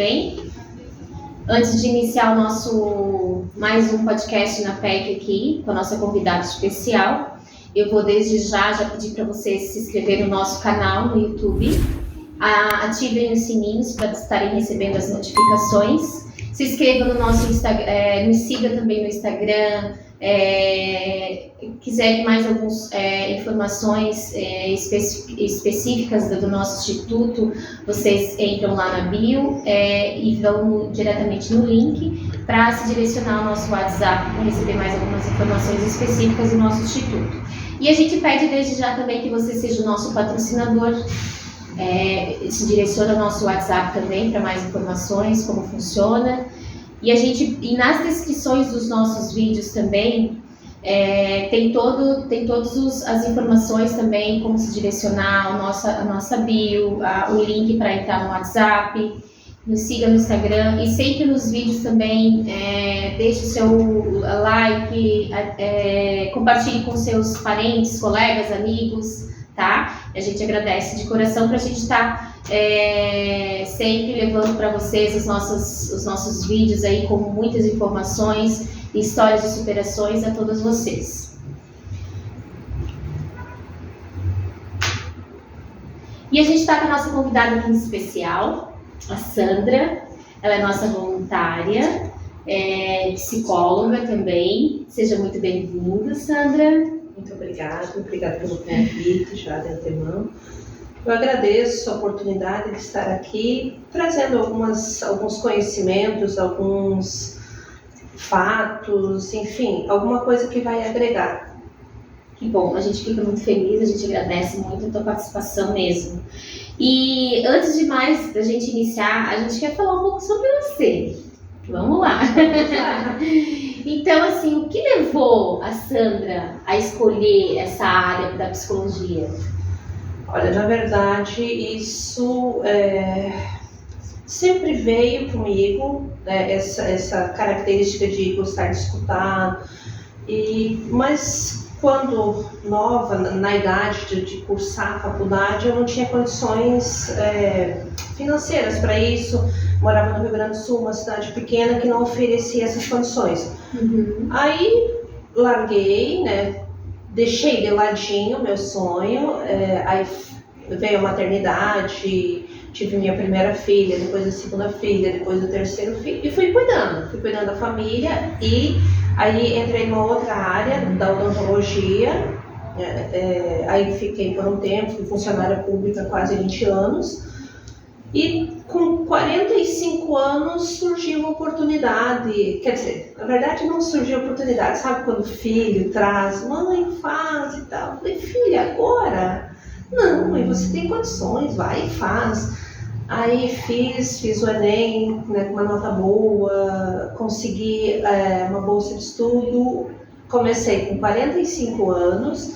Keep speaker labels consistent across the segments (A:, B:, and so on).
A: também. Antes de iniciar o nosso mais um podcast na PEC aqui, com a nossa convidada especial, eu vou desde já pedir para vocês se inscreverem no nosso canal no YouTube, ativem os sininhos para estarem recebendo as notificações, se inscrevam no nosso Instagram, nos siga também no Instagram. Quiserem mais algumas informações específicas do nosso instituto, vocês entram lá na bio e vão diretamente no link para se direcionar ao nosso WhatsApp para receber mais algumas informações específicas do nosso instituto. E a gente pede desde já também que você seja o nosso patrocinador, se direciona ao nosso WhatsApp também para mais informações, como funciona. E nas descrições dos nossos vídeos também tem todas as informações também, como se direcionar a nossa bio, o link para entrar no WhatsApp, nos siga no Instagram e sempre nos vídeos também deixe o seu like, compartilhe com seus parentes, colegas, amigos, tá? A gente agradece de coração para a gente estar sempre levando para vocês os nossos vídeos aí com muitas informações e histórias de superações a todos vocês. E a gente está com a nossa convidada aqui em especial, a Sandra. Ela é nossa voluntária, psicóloga também. Seja muito bem-vinda, Sandra.
B: Muito obrigada pelo convite já de antemão. Eu agradeço a oportunidade de estar aqui, trazendo alguns conhecimentos, alguns fatos, enfim, alguma coisa que vai agregar.
A: Que bom, a gente fica muito feliz, a gente agradece muito a tua participação mesmo. E antes de mais da gente iniciar, a gente quer falar um pouco sobre você. Vamos lá. Então, assim, o que levou a Sandra a escolher essa área da psicologia?
B: Olha, na verdade, isso sempre veio comigo, né, essa característica de gostar de escutar. Mas quando nova, na idade de cursar a faculdade, eu não tinha condições financeiras para isso. Morava no Rio Grande do Sul, uma cidade pequena que não oferecia essas condições.
A: Uhum.
B: Aí larguei, né? Deixei de ladinho o meu sonho, aí veio a maternidade, tive minha primeira filha, depois a segunda filha, depois o terceiro filho, e fui cuidando da família, e aí entrei numa outra área da odontologia, aí fiquei por um tempo, fui funcionária pública quase 20 anos, e com 45 anos surgiu uma oportunidade, quer dizer, na verdade não surgiu oportunidade, sabe quando o filho traz, mãe faz e tal, eu falei, filha, agora? Não, mãe, você tem condições, vai e faz. Aí fiz o Enem, né, com uma nota boa, consegui uma bolsa de estudo, comecei com 45 anos,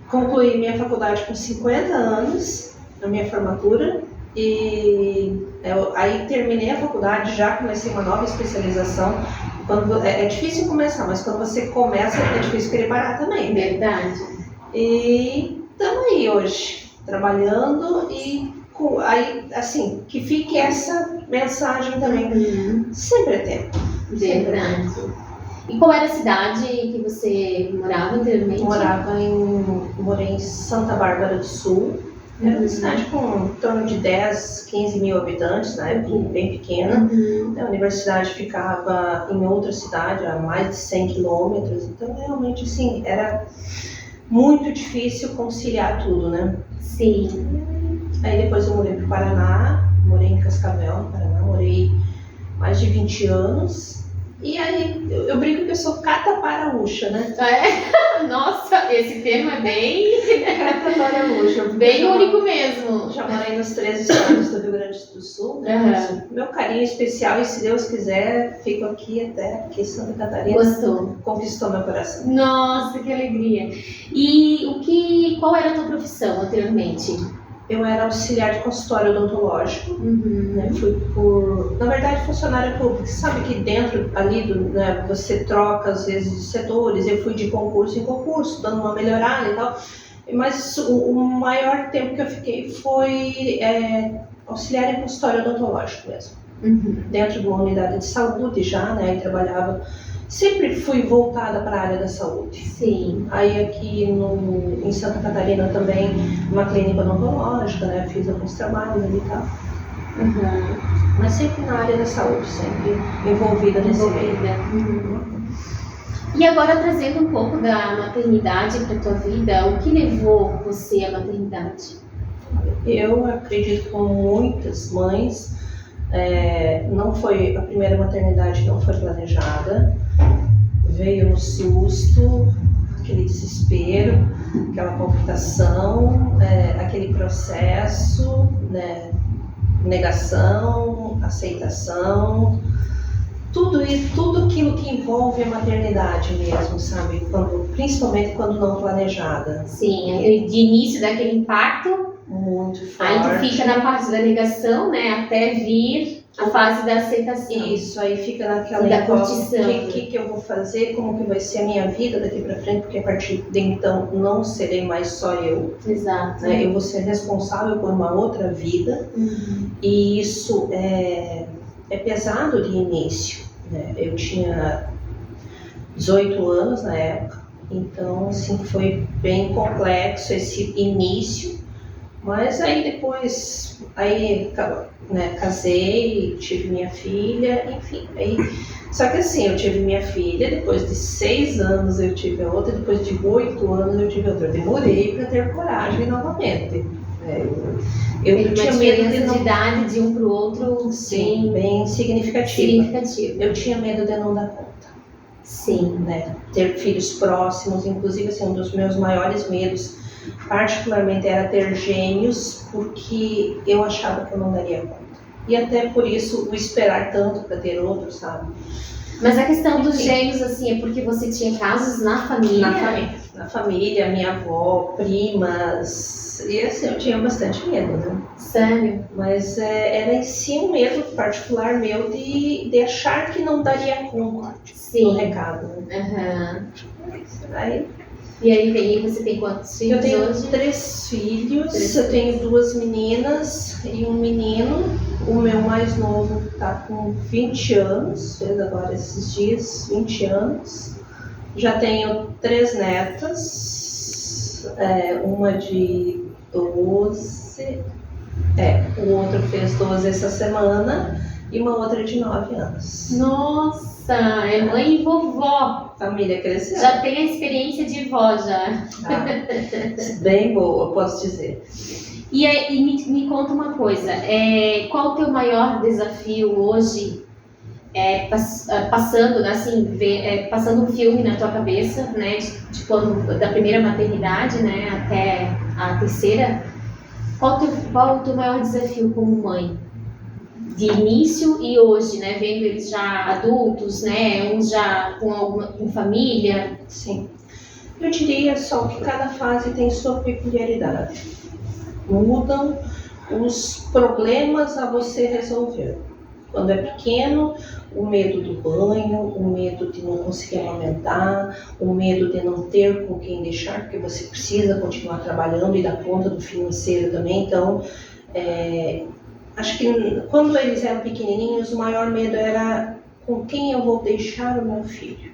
B: concluí minha faculdade com 50 anos, na minha formatura, e aí terminei a faculdade, já comecei uma nova especialização. É difícil começar, mas quando você começa é difícil querer parar também, né?
A: Verdade.
B: E estamos aí hoje, trabalhando e aí, assim, que fique essa mensagem também. Sempre é tempo.
A: Verdade. E qual era a cidade que você morava anteriormente?
B: Morei em Santa Bárbara do Sul. Era uma cidade com em torno de 10, 15 mil habitantes, na época, bem pequena. A universidade ficava em outra cidade, a mais de 100 quilômetros. Então, realmente, assim, era muito difícil conciliar tudo, né?
A: Sim.
B: Aí depois eu mudei para o Paraná, morei em Cascavel, no Paraná, morei mais de 20 anos. E aí eu brinco que eu sou cataparaúcha, né?
A: Nossa, esse termo é bem
B: cataparaúcha.
A: Bem único mesmo.
B: Já morei nos 3 estados do Rio Grande do Sul, né? Meu carinho especial, e se Deus quiser, fico aqui até porque Santa Catarina conquistou meu coração.
A: Nossa, que alegria. E qual era a tua profissão anteriormente?
B: Eu era auxiliar de consultório odontológico, né? Fui na verdade, funcionária pública. Você sabe que dentro ali, né, você troca às vezes de setores. Eu fui de concurso em concurso, dando uma melhorada e tal. Mas o maior tempo que eu fiquei foi auxiliar em consultório odontológico mesmo. dentro de uma unidade de saúde já, né? E trabalhava, sempre fui voltada para a área da saúde.
A: Sim.
B: Aí aqui em Santa Catarina também, uma clínica odontológica, né? Fiz alguns trabalhos ali e tal. Mas sempre na área da saúde, sempre envolvida nesse meio.
A: E agora trazendo um pouco da maternidade para a tua vida, o que levou você à maternidade?
B: Eu acredito, como muitas mães, não foi a primeira maternidade, não foi planejada, veio no susto, aquele desespero, aquela palpitação, aquele processo, né, negação, aceitação, tudo aquilo que envolve a maternidade mesmo, sabe? Principalmente quando não planejada.
A: Sim, de início daquele impacto,
B: muito forte.
A: Aí tu fica na parte da negação, né, até vir a fase da aceitação.
B: Isso, aí fica naquela
A: da curtição.
B: O que eu vou fazer, como que vai ser a minha vida daqui pra frente, porque a partir de então não serei mais só eu.
A: Exato.
B: Né? Eu vou ser responsável por uma outra vida, e isso é pesado de início. Né? Eu tinha 18 anos na época, então assim, foi bem complexo esse início. Mas aí depois, né, casei, tive minha filha, enfim. Só que assim, eu tive minha filha, depois de 6 anos eu tive a outra, depois de 8 anos eu tive a outra. Eu demorei para ter coragem novamente. Eu tinha medo
A: de idade de um para o outro.
B: Sim, bem significativa. Eu tinha medo de não dar conta.
A: Sim.
B: Né? Ter filhos próximos, inclusive assim, um dos meus maiores medos particularmente era ter gêmeos, porque eu achava que eu não daria conta. E até por isso o esperar tanto para ter outros, sabe?
A: Mas a questão dos gêmeos, assim, é porque você tinha casos na família?
B: Na família, minha avó, primas, e assim, eu tinha bastante medo, né?
A: Sério?
B: Mas era em si um medo particular meu de achar que não daria conta do recado. Né?
A: E aí você tem quantos filhos hoje?
B: Eu tenho 3 filhos, eu tenho 2 meninas e um menino. O meu mais novo está com 20 anos, fez agora esses dias 20 anos. Já tenho 3 netas, uma de 12, o outro fez 12 essa semana e uma outra de 9 anos.
A: Nossa! É mãe e vovó.
B: Família cresceu.
A: Já tem a experiência de vó, já.
B: Bem boa, posso dizer.
A: E me conta uma coisa, qual o teu maior desafio hoje, passando, assim, passando um filme na tua cabeça, né, de quando, da primeira maternidade, né, até a terceira, qual o teu maior desafio como mãe? De início e hoje, né, vendo eles já adultos, né, uns já com família.
B: Sim. Eu diria só que cada fase tem sua peculiaridade. Mudam os problemas a você resolver. Quando é pequeno, o medo do banho, o medo de não conseguir amamentar, o medo de não ter com quem deixar, porque você precisa continuar trabalhando e dar conta do financeiro também. Então, acho que quando eles eram pequenininhos, o maior medo era com quem eu vou deixar o meu filho.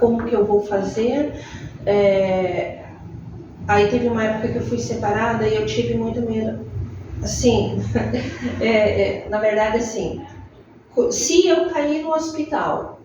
B: Como que eu vou fazer? Aí teve uma época que eu fui separada e eu tive muito medo. Assim, na verdade, assim, se eu cair no hospital,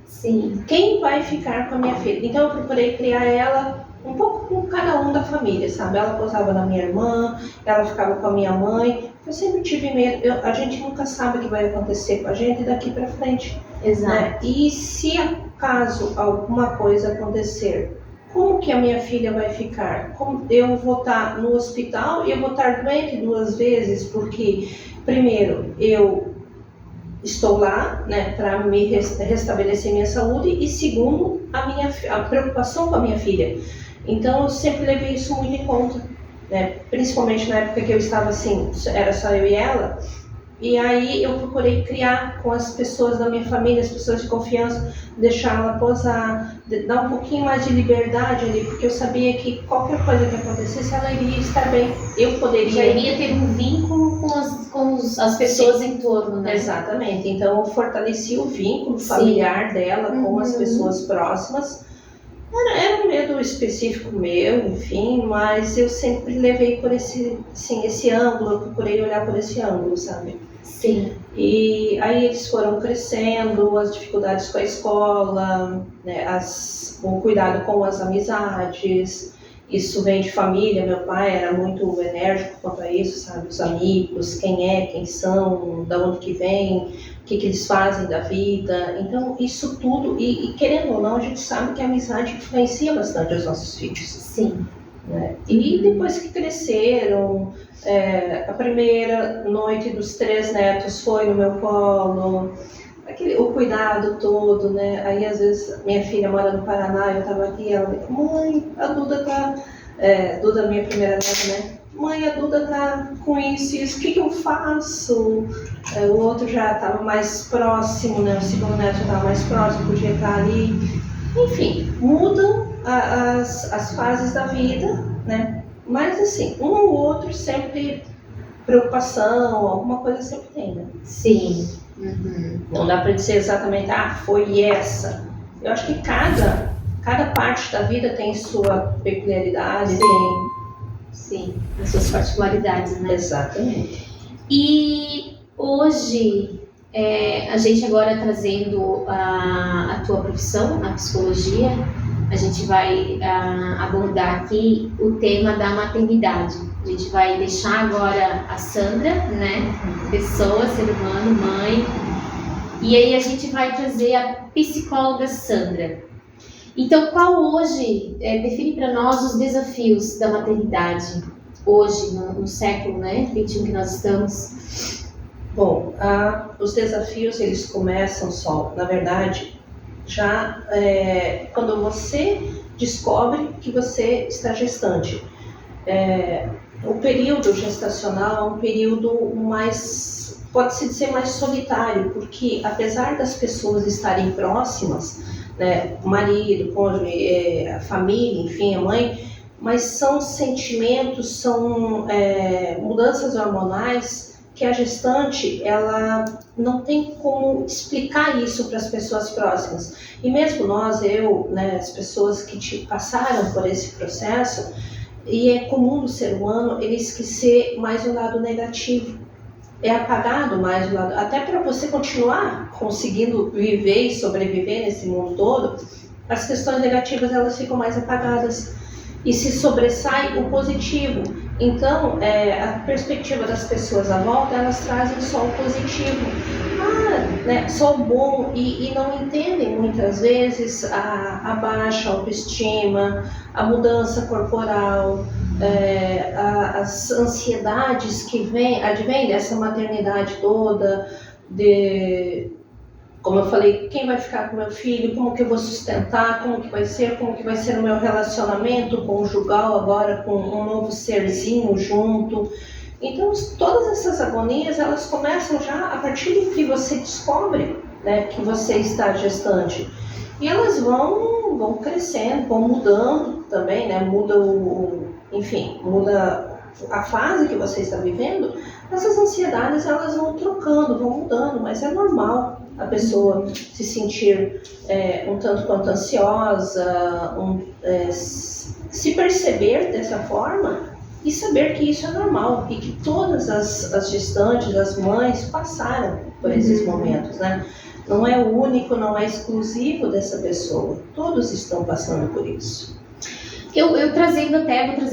A: sim,
B: quem vai ficar com a minha filha? Então eu procurei criar ela um pouco com cada um da família, sabe? Ela posava na minha irmã, ela ficava com a minha mãe. Eu sempre tive medo, a gente nunca sabe o que vai acontecer com a gente daqui pra frente.
A: Exato.
B: Né? E se acaso alguma coisa acontecer, como que a minha filha vai ficar? Como eu vou estar no hospital e eu vou estar doente 2 vezes, porque primeiro eu estou lá, né, para me restabelecer minha saúde, e segundo a preocupação com a minha filha. Então eu sempre levei isso muito em conta, né? Principalmente na época que eu estava assim, era só eu e ela. E aí eu procurei criar com as pessoas da minha família, as pessoas de confiança, deixar ela posar, dar um pouquinho mais de liberdade ali, porque eu sabia que qualquer coisa que acontecesse, ela iria estar bem. Eu poderia...
A: Já iria ter um vínculo com as pessoas Sim. em torno, né?
B: Exatamente. Então eu fortaleci o vínculo familiar dela com as pessoas próximas. Era um medo específico meu, enfim, mas eu sempre levei por esse ângulo, eu procurei olhar por esse ângulo, sabe?
A: Sim.
B: E aí eles foram crescendo, as dificuldades com a escola, né, o cuidado com as amizades, isso vem de família, meu pai era muito enérgico quanto a isso, sabe? Os amigos, quem são, da onde que vem, o que eles fazem da vida. Então, isso tudo, e querendo ou não, a gente sabe que a amizade influencia bastante os nossos filhos.
A: Sim.
B: Né? E depois que cresceram, a primeira noite dos 3 netos foi no meu colo, o cuidado todo, né? Aí às vezes minha filha mora no Paraná, eu tava aqui, ela me disse, mãe, a Duda tá, Duda minha primeira neta, né? Mãe, a Duda tá com isso e isso, o que eu faço? O outro já estava mais próximo, né? O segundo neto já estava mais próximo, podia estar ali. Enfim, mudam as fases da vida, né? Mas assim, um ou outro sempre preocupação, alguma coisa sempre tem, né?
A: Sim.
B: Não dá para dizer exatamente, foi essa. Eu acho que cada parte da vida tem sua peculiaridade,
A: Sim, as suas particularidades, né?
B: Exatamente.
A: E hoje, a gente agora trazendo a tua profissão, a psicologia, a gente vai abordar aqui o tema da maternidade. A gente vai deixar agora a Sandra, né? Pessoa, ser humano, mãe. E aí a gente vai trazer a psicóloga Sandra. Então, qual hoje, define para nós os desafios da maternidade, hoje, no século, né, 21 que nós estamos?
B: Bom, os desafios, eles começam na verdade, já quando você descobre que você está gestante. O período gestacional é um período pode-se dizer mais solitário, porque apesar das pessoas estarem próximas, né, marido, cônjuge, a família, enfim, a mãe, mas são sentimentos, são mudanças hormonais que a gestante, ela não tem como explicar isso para as pessoas próximas. E mesmo nós, né, as pessoas que passaram por esse processo, e é comum do ser humano ele esquecer mais o lado negativo. É apagado mais o lado, até para você continuar conseguindo viver e sobreviver nesse mundo todo, as questões negativas elas ficam mais apagadas e se sobressai o positivo. Então, a perspectiva das pessoas à volta, elas trazem só o positivo, né, só o bom, e não entendem muitas vezes a baixa autoestima, a mudança corporal, as ansiedades que advêm dessa maternidade toda, como eu falei, quem vai ficar com meu filho, como que eu vou sustentar, como que vai ser o meu relacionamento conjugal agora com um novo serzinho junto. Então, todas essas agonias, elas começam já a partir de que você descobre, né, que você está gestante. E elas vão crescendo, vão mudando também, né, muda a fase que você está vivendo. Essas ansiedades, elas vão trocando, vão mudando, mas é normal a pessoa se sentir um tanto quanto ansiosa, se perceber dessa forma e saber que isso é normal e que todas as gestantes, as mães passaram por esses momentos, né? Não é o único, não é exclusivo dessa pessoa, todos estão passando por isso.
A: Eu vou trazer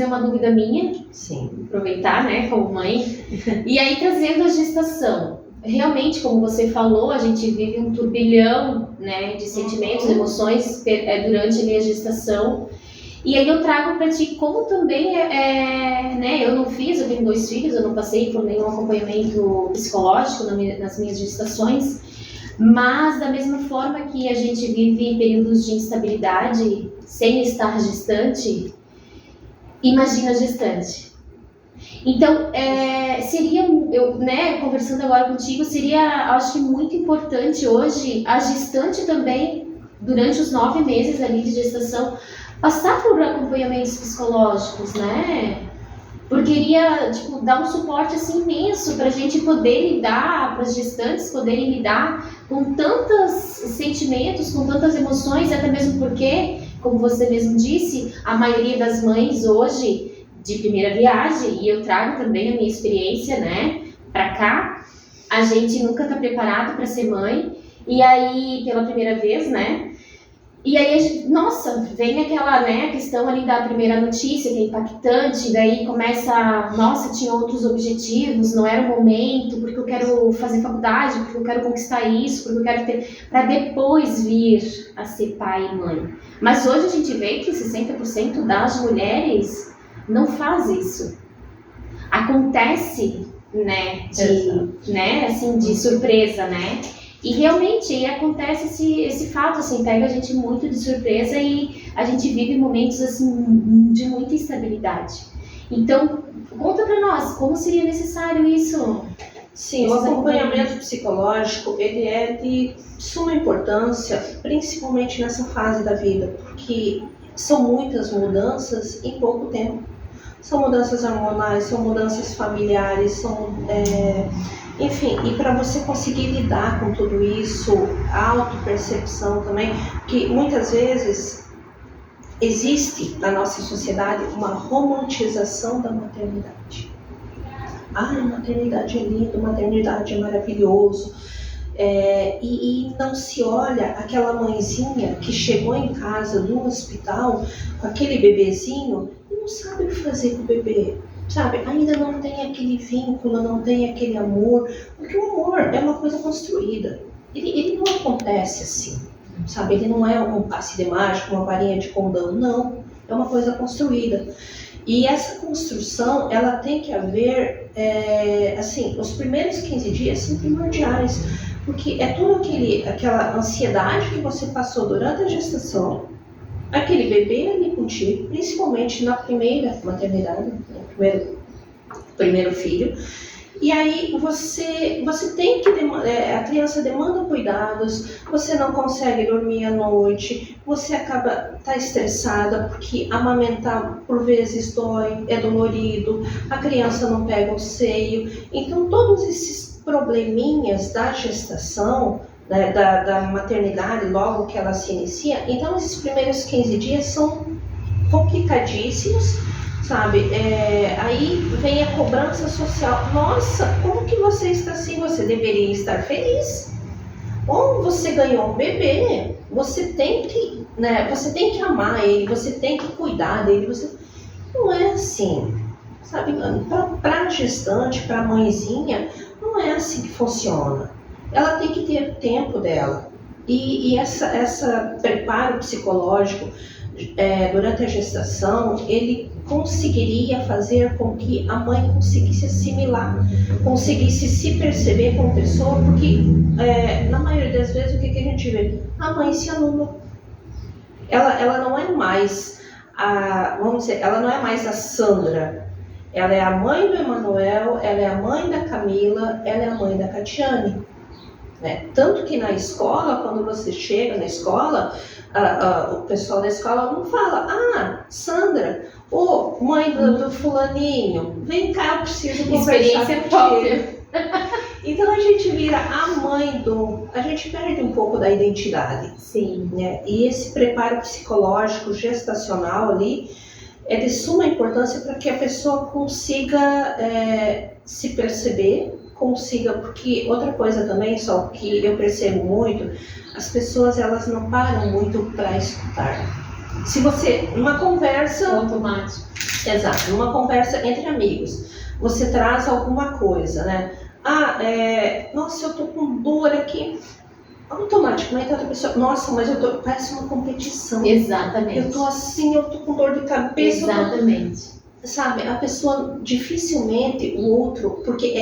A: uma dúvida minha.
B: Sim.
A: Aproveitar, né, como mãe. E aí, trazendo a gestação. Realmente, como você falou, a gente vive um turbilhão, né, de sentimentos, emoções durante a minha gestação. E aí eu trago para ti como também né, eu tenho 2 filhos, eu não passei por nenhum acompanhamento psicológico nas minhas gestações, mas da mesma forma que a gente vive períodos de instabilidade sem estar gestante, imagina a gestante. Então, seria, né, conversando agora contigo, seria, acho que muito importante hoje, a gestante também, durante os 9 meses ali de gestação, passar por acompanhamentos psicológicos, né? Porque iria, tipo, dar um suporte, assim, imenso para a gente poder lidar, para as gestantes poderem lidar com tantos sentimentos, com tantas emoções, até mesmo porque, como você mesmo disse, a maioria das mães hoje de primeira viagem, e eu trago também a minha experiência, né, para cá, a gente nunca está preparado para ser mãe, e aí, pela primeira vez, né, e aí a gente, nossa, vem aquela, né, questão ali da primeira notícia, que é impactante, daí começa, nossa, tinha outros objetivos, não era o momento, porque eu quero fazer faculdade, porque eu quero conquistar isso, porque eu quero ter, para depois vir a ser pai e mãe. Mas hoje a gente vê que 60% das mulheres não faz isso. Acontece, né, assim, de surpresa, né? E realmente aí acontece esse fato, assim, pega a gente muito de surpresa e a gente vive momentos, assim, de muita instabilidade. Então, conta pra nós, como seria necessário isso?
B: Sim, o acompanhamento psicológico, ele é de suma importância, principalmente nessa fase da vida, porque são muitas mudanças em pouco tempo. São mudanças hormonais, são mudanças familiares, enfim, e para você conseguir lidar com tudo isso, a autopercepção também, que muitas vezes existe na nossa sociedade uma romantização da maternidade. Ai, maternidade é lindo, maternidade é maravilhoso. E não se olha aquela mãezinha que chegou em casa do hospital com aquele bebezinho e não sabe o que fazer com o bebê, sabe? Ainda não tem aquele vínculo, não tem aquele amor, porque o amor é uma coisa construída, ele não acontece assim, sabe? Ele não é um passe de mágica, uma varinha de condão, não, é uma coisa construída. E essa construção, ela tem que haver, assim, os primeiros 15 dias são primordiais, porque é toda aquela ansiedade que você passou durante a gestação, aquele bebê ali contigo, principalmente na primeira maternidade, no primeiro filho, e aí você tem que, a criança demanda cuidados, você não consegue dormir à noite, você tá estressada porque amamentar por vezes dói, é dolorido, a criança não pega o seio, então todos esses probleminhas da gestação, né, da maternidade, logo que ela se inicia, então esses primeiros 15 dias são complicadíssimos, sabe? Aí vem a cobrança social. Nossa, como que você está assim? Você deveria estar feliz. Ou você ganhou um bebê, você tem que, né, você tem que amar ele, você tem que cuidar dele. Não é assim, sabe? Para a gestante, para a mãezinha, não é assim que funciona. Ela tem que ter o tempo dela. E essa preparo psicológico durante a gestação, ele conseguiria fazer com que a mãe conseguisse assimilar, conseguisse se perceber como pessoa, porque na maioria das vezes o que a gente vê? A mãe se anula. Ela não é mais ela não é mais a Sandra. Ela é a mãe do Emanuel, ela é a mãe da Camila, ela é a mãe da Catiane. Tanto que na escola, quando você chega na escola, o pessoal da escola não fala: Sandra, mãe do fulaninho, vem cá, eu preciso conversar contigo. Então a gente vira a mãe a gente perde um pouco da identidade.
A: Sim.
B: Né? E esse preparo psicológico gestacional ali é de suma importância para que a pessoa consiga se perceber, porque outra coisa também, só que eu percebo muito, as pessoas elas não param muito para escutar. Se você, numa conversa
A: automático,
B: exato, numa conversa entre amigos, você traz alguma coisa, né? Nossa, eu tô com dor aqui. Automaticamente a outra pessoa, nossa, mas parece uma competição.
A: Exatamente.
B: Eu tô assim, eu tô com dor de cabeça.
A: Exatamente.
B: sabe, a pessoa dificilmente, o outro, porque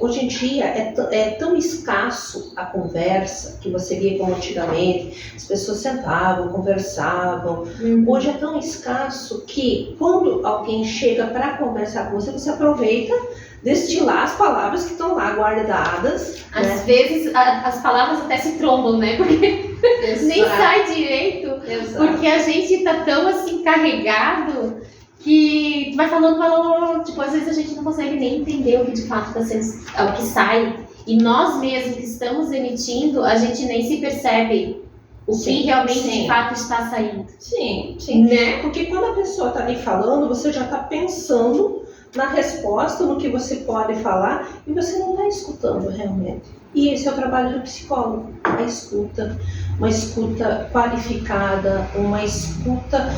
B: hoje em dia é tão escasso a conversa que você via como antigamente, as pessoas sentavam, conversavam. Hoje é tão escasso que quando alguém chega para conversar com você, você aproveita destilar as palavras que estão lá guardadas.
A: Às
B: né?
A: vezes as palavras até se trombam, né? Porque nem sai direito,
B: Exato.
A: porque a gente tá tão assim carregado que tu vai falando, tipo, às vezes a gente não consegue nem entender o que de fato está sendo, o que sai. E nós mesmos que estamos emitindo, a gente nem se percebe o que realmente de fato está saindo.
B: Sim, sim.
A: Né?
B: Porque quando a pessoa está ali falando, você já está pensando na resposta, no que você pode falar, e você não está escutando realmente. E esse é o trabalho do psicólogo, a escuta, uma escuta qualificada, uma escuta,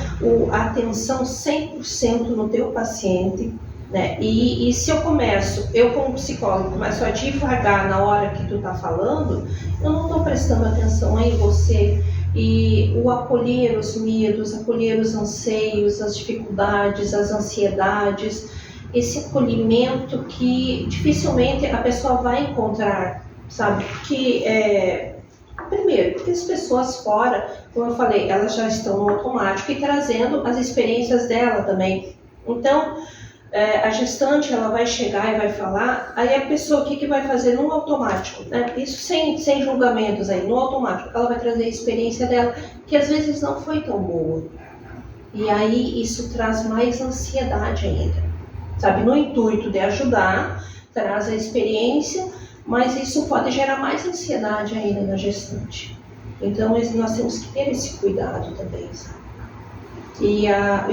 B: a atenção 100% no teu paciente, né? E se eu como psicólogo, começo a divagar na hora que tu está falando, eu não estou prestando atenção em você. E o acolher os medos, acolher os anseios, as dificuldades, as ansiedades, esse acolhimento que dificilmente a pessoa vai encontrar, sabe? Primeiro, porque as pessoas fora, como eu falei, elas já estão no automático e trazendo as experiências dela também. Então, a gestante, ela vai chegar e vai falar, aí a pessoa, o que vai fazer no automático, né? Isso sem julgamentos aí, no automático, ela vai trazer a experiência dela, que às vezes não foi tão boa. E aí isso traz mais ansiedade ainda, sabe? No intuito de ajudar, traz a experiência, mas isso pode gerar mais ansiedade ainda na gestante. Então nós temos que ter esse cuidado também, sabe? E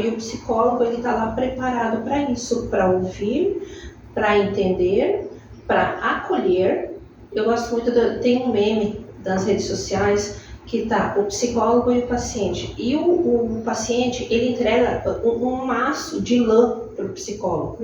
B: o psicólogo, ele está lá preparado para isso, para ouvir, para entender, para acolher. Eu gosto muito, tem um meme das redes sociais que tá o psicólogo e o paciente. E o paciente, ele entrega um maço de lã para o psicólogo.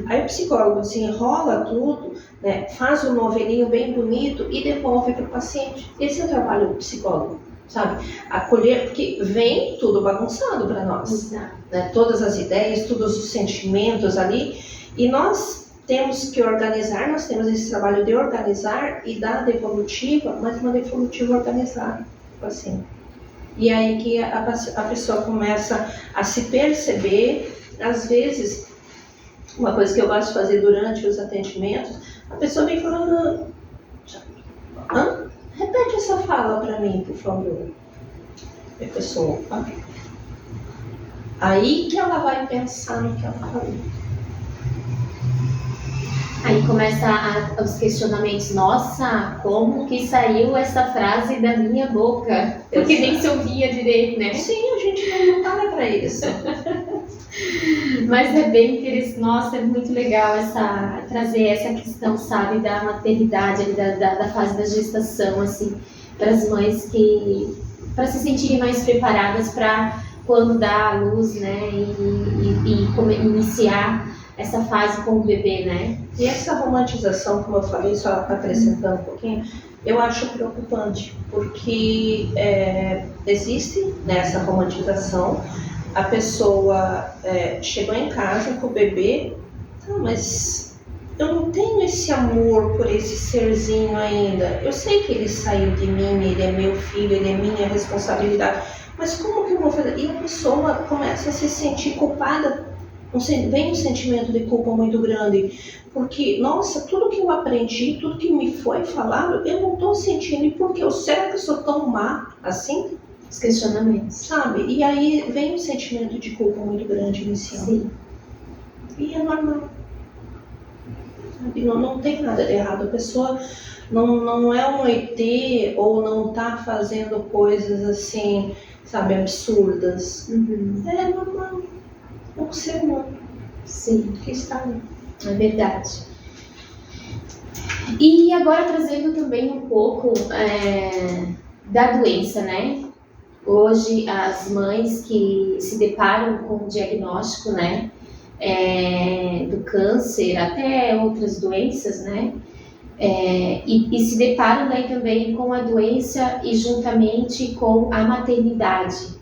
B: Aí o psicólogo desenrola tudo, né, faz um novelinho bem bonito e devolve para o paciente. Esse é o trabalho do psicólogo, sabe? Acolher, porque vem tudo bagunçado para nós. Né? Todas as ideias, todos os sentimentos ali. E nós temos que organizar, nós temos esse trabalho de organizar e dar devolutiva, mas uma devolutiva organizada. Assim. E aí que a pessoa começa a se perceber. Às vezes, uma coisa que eu gosto de fazer durante os atendimentos, a pessoa vem falando, repete essa fala para mim, por favor. A pessoa, aí que ela vai pensar no que ela falou.
A: Aí começa os questionamentos. Nossa, como que saiu essa frase da minha boca? Porque
B: Exato.
A: nem se ouvia direito, né?
B: Sim, a gente não para para isso.
A: Mas é bem interessante. Nossa, é muito legal trazer essa questão, sabe, da maternidade, da fase da gestação, assim, para as mães para se sentirem mais preparadas para quando dar à luz, né, e iniciar essa fase com o bebê, né?
B: E essa romantização, como eu falei, só acrescentando um pouquinho, eu acho preocupante, porque existe nessa romantização, a pessoa chegou em casa com o bebê, mas eu não tenho esse amor por esse serzinho ainda. Eu sei que ele saiu de mim, ele é meu filho, ele é minha responsabilidade, mas como que eu vou fazer? E a pessoa começa a se sentir culpada. Vem um sentimento de culpa muito grande, porque, nossa, tudo que eu aprendi, tudo que me foi falado, eu não estou sentindo. E por quê? Será que eu sou tão má assim?
A: Os questionamentos.
B: Sabe? E aí vem um sentimento de culpa muito grande inicial.
A: Sim.
B: E é normal. Sabe? Não tem nada de errado. A pessoa não é um ET ou não está fazendo coisas assim, sabe, absurdas. É normal. É um ser humano.
A: Sim.
B: Que está ali.
A: É verdade. E agora trazendo também um pouco da doença, né? Hoje as mães que se deparam com o diagnóstico, né, do câncer, até outras doenças, né, e se deparam daí também com a doença e juntamente com a maternidade.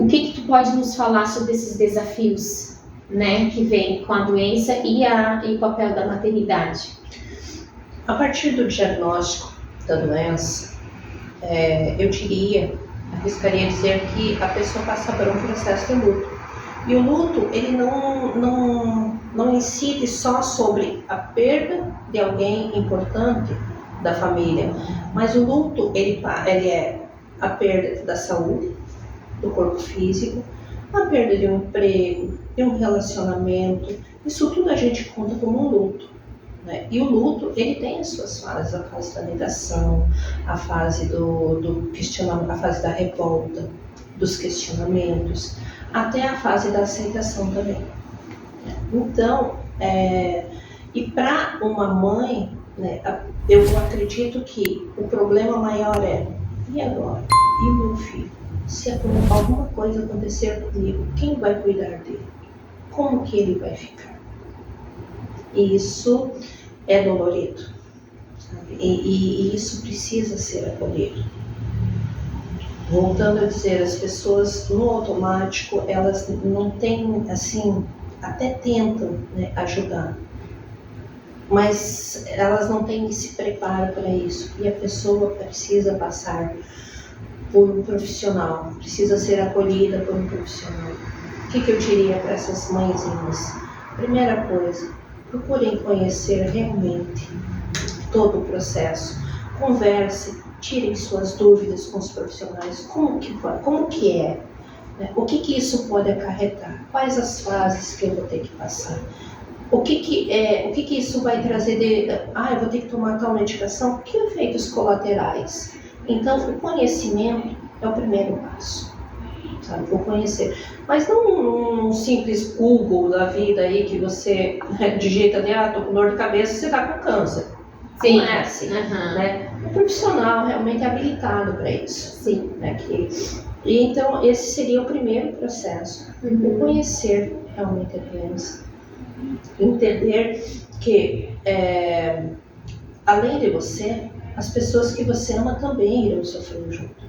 A: O que tu pode nos falar sobre esses desafios, né, que vem com a doença e o papel da maternidade?
B: A partir do diagnóstico da doença, arriscaria dizer que a pessoa passa por um processo de luto. E o luto, ele não incide só sobre a perda de alguém importante da família, mas o luto, ele é a perda da saúde, do corpo físico, a perda de um emprego, de um relacionamento. Isso tudo a gente conta como um luto, né? E o luto, ele tem as suas fases, a fase da negação, a fase do questionamento, a fase da revolta, dos questionamentos, até a fase da aceitação também. Então, e para uma mãe, né, eu acredito que o problema maior e agora? E o meu filho? Se alguma coisa acontecer comigo, quem vai cuidar dele? Como que ele vai ficar? E isso é dolorido, sabe? E isso precisa ser acolhido. Voltando a dizer, as pessoas no automático, elas não têm, assim, até tentam, né, ajudar, mas elas não têm esse preparo para isso. E a pessoa precisa passar por um profissional, precisa ser acolhida por um profissional. O que eu diria para essas mãezinhas? Primeira coisa, procurem conhecer realmente todo o processo. Converse, tirem suas dúvidas com os profissionais. Como que é? O que isso pode acarretar? Quais as fases que eu vou ter que passar? O que isso vai trazer eu vou ter que tomar tal medicação? Que efeitos colaterais? Então, o conhecimento é o primeiro passo, sabe? O conhecer. Mas não um simples Google da vida aí que você digita, tô com dor de cabeça, você tá com câncer.
A: Sim.
B: Não é assim, né? O profissional realmente é habilitado para isso.
A: Sim.
B: Né? E então, esse seria o primeiro processo. O conhecer realmente a doença. Entender que, além de você, as pessoas que você ama também irão sofrer junto.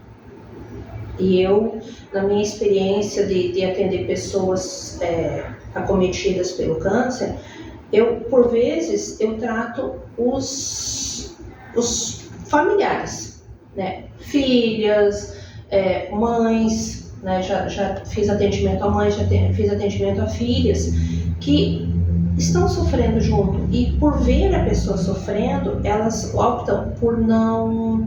B: E eu, na minha experiência de atender pessoas acometidas pelo câncer, por vezes, eu trato os familiares, né? Filhas, mães, né? Já fiz atendimento a mães, fiz atendimento a filhas, que estão sofrendo junto, e por ver a pessoa sofrendo, elas optam por não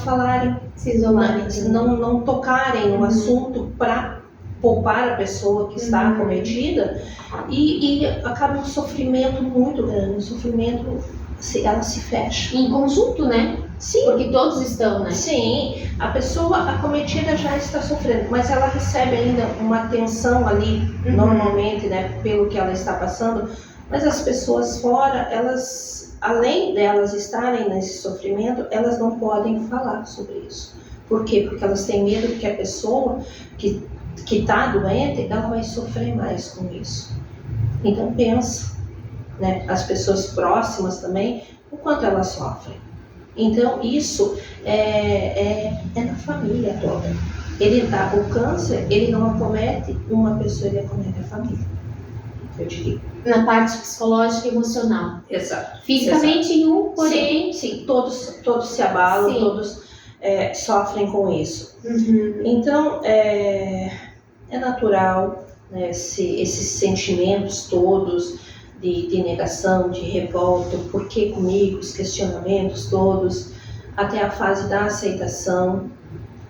B: falarem,
A: se isolarem,
B: não tocarem no assunto para poupar a pessoa que está acometida, e acaba um sofrimento muito grande, ela se fecha.
A: Em conjunto, né?
B: Sim.
A: Porque todos estão, né?
B: Sim, a pessoa acometida já está sofrendo, mas ela recebe ainda uma atenção ali, normalmente, né, pelo que ela está passando, mas as pessoas fora, elas, além delas estarem nesse sofrimento, elas não podem falar sobre isso. Por quê? Porque elas têm medo que a pessoa que está doente, ela vai sofrer mais com isso. Então pensa, né, as pessoas próximas também, o quanto elas sofrem. Então isso é na família toda. O câncer, ele não acomete uma pessoa, ele acomete a família, eu diria.
A: Na parte psicológica e emocional.
B: Exato.
A: Fisicamente em um, porém...
B: Sim, todos se abalam, sim. Todos sofrem com isso. Então, é natural, né, esses sentimentos todos de negação, de revolta, por que comigo, os questionamentos todos, até a fase da aceitação.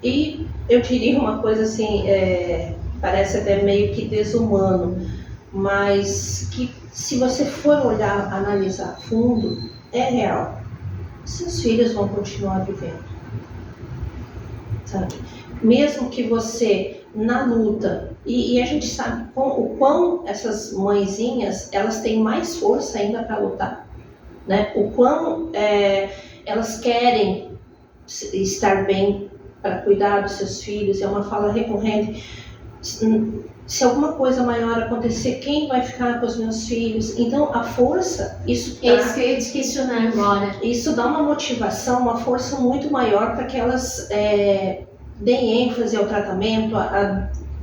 B: E eu diria uma coisa assim, parece até meio que desumano, mas que se você for olhar, analisar a fundo, é real. Seus filhos vão continuar vivendo, sabe? Mesmo que você, na luta, e a gente sabe o quão essas mãezinhas, elas têm mais força ainda para lutar, né? O quão elas querem estar bem para cuidar dos seus filhos. É uma fala recorrente: se alguma coisa maior acontecer, quem vai ficar com os meus filhos? Então, a força, isso que eu ia te questionar agora. Isso dá uma motivação, uma força muito maior para que elas deem ênfase ao tratamento,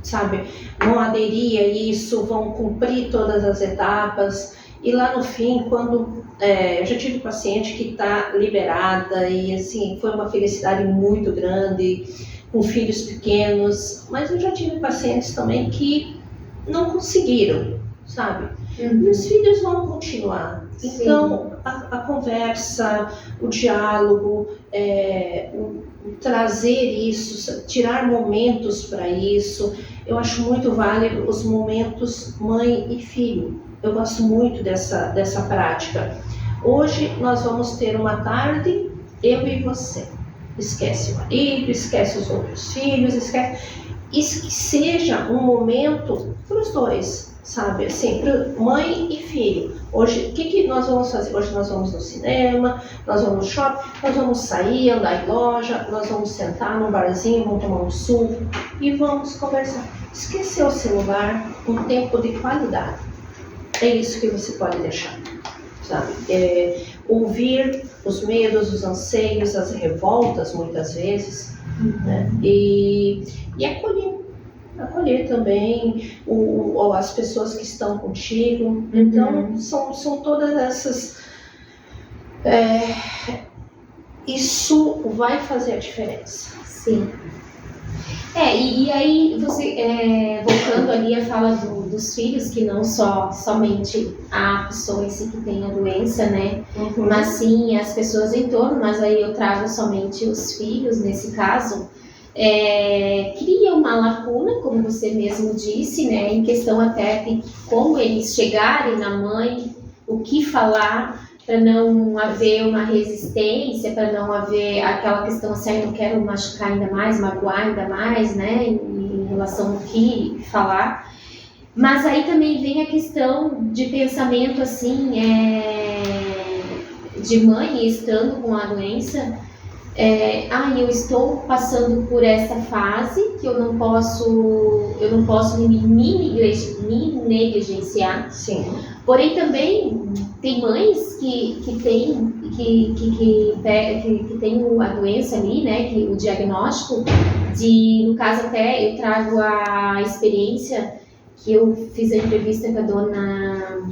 B: sabe, vão aderir a isso, vão cumprir todas as etapas. E lá no fim, quando eu já tive paciente que está liberada e assim, foi uma felicidade muito grande, com filhos pequenos, mas eu já tive pacientes também que não conseguiram, sabe? E os filhos vão continuar.
A: Sim.
B: Então, a conversa, o diálogo, o trazer isso, tirar momentos para isso, eu acho muito válido os momentos mãe e filho. Eu gosto muito dessa prática. Hoje nós vamos ter uma tarde, eu e você. Esquece o marido, esquece os outros filhos, esquece... Isso que seja um momento para os dois, sabe? Assim, para mãe e filho. Hoje, o que nós vamos fazer? Hoje nós vamos no cinema, nós vamos no shopping, nós vamos sair, andar em loja, nós vamos sentar num barzinho, vamos tomar um suco e vamos conversar. Esquecer o celular, um tempo de qualidade. É isso que você pode deixar, sabe? Ouvir os medos, os anseios, as revoltas, muitas vezes, né? E acolher também as pessoas que estão contigo. Então, são todas essas... isso vai fazer a diferença.
A: Sim. E aí, você, voltando ali a fala dos filhos, que não somente a pessoa em si que tem a doença, né? Mas sim as pessoas em torno, mas aí eu trago somente os filhos nesse caso. Cria uma lacuna, como você mesmo disse, né? Em questão até de como eles chegarem na mãe, o que falar, para não haver uma resistência, para não haver aquela questão assim, eu não quero machucar ainda mais, magoar ainda mais, né, em relação ao que falar. Mas aí também vem a questão de pensamento assim, de mãe estando com a doença, eu estou passando por essa fase que eu não posso me negligenciar.
B: Sim.
A: Porém também tem mães que têm a doença ali, né, que o diagnóstico no caso até eu trago a experiência que eu fiz a entrevista com a dona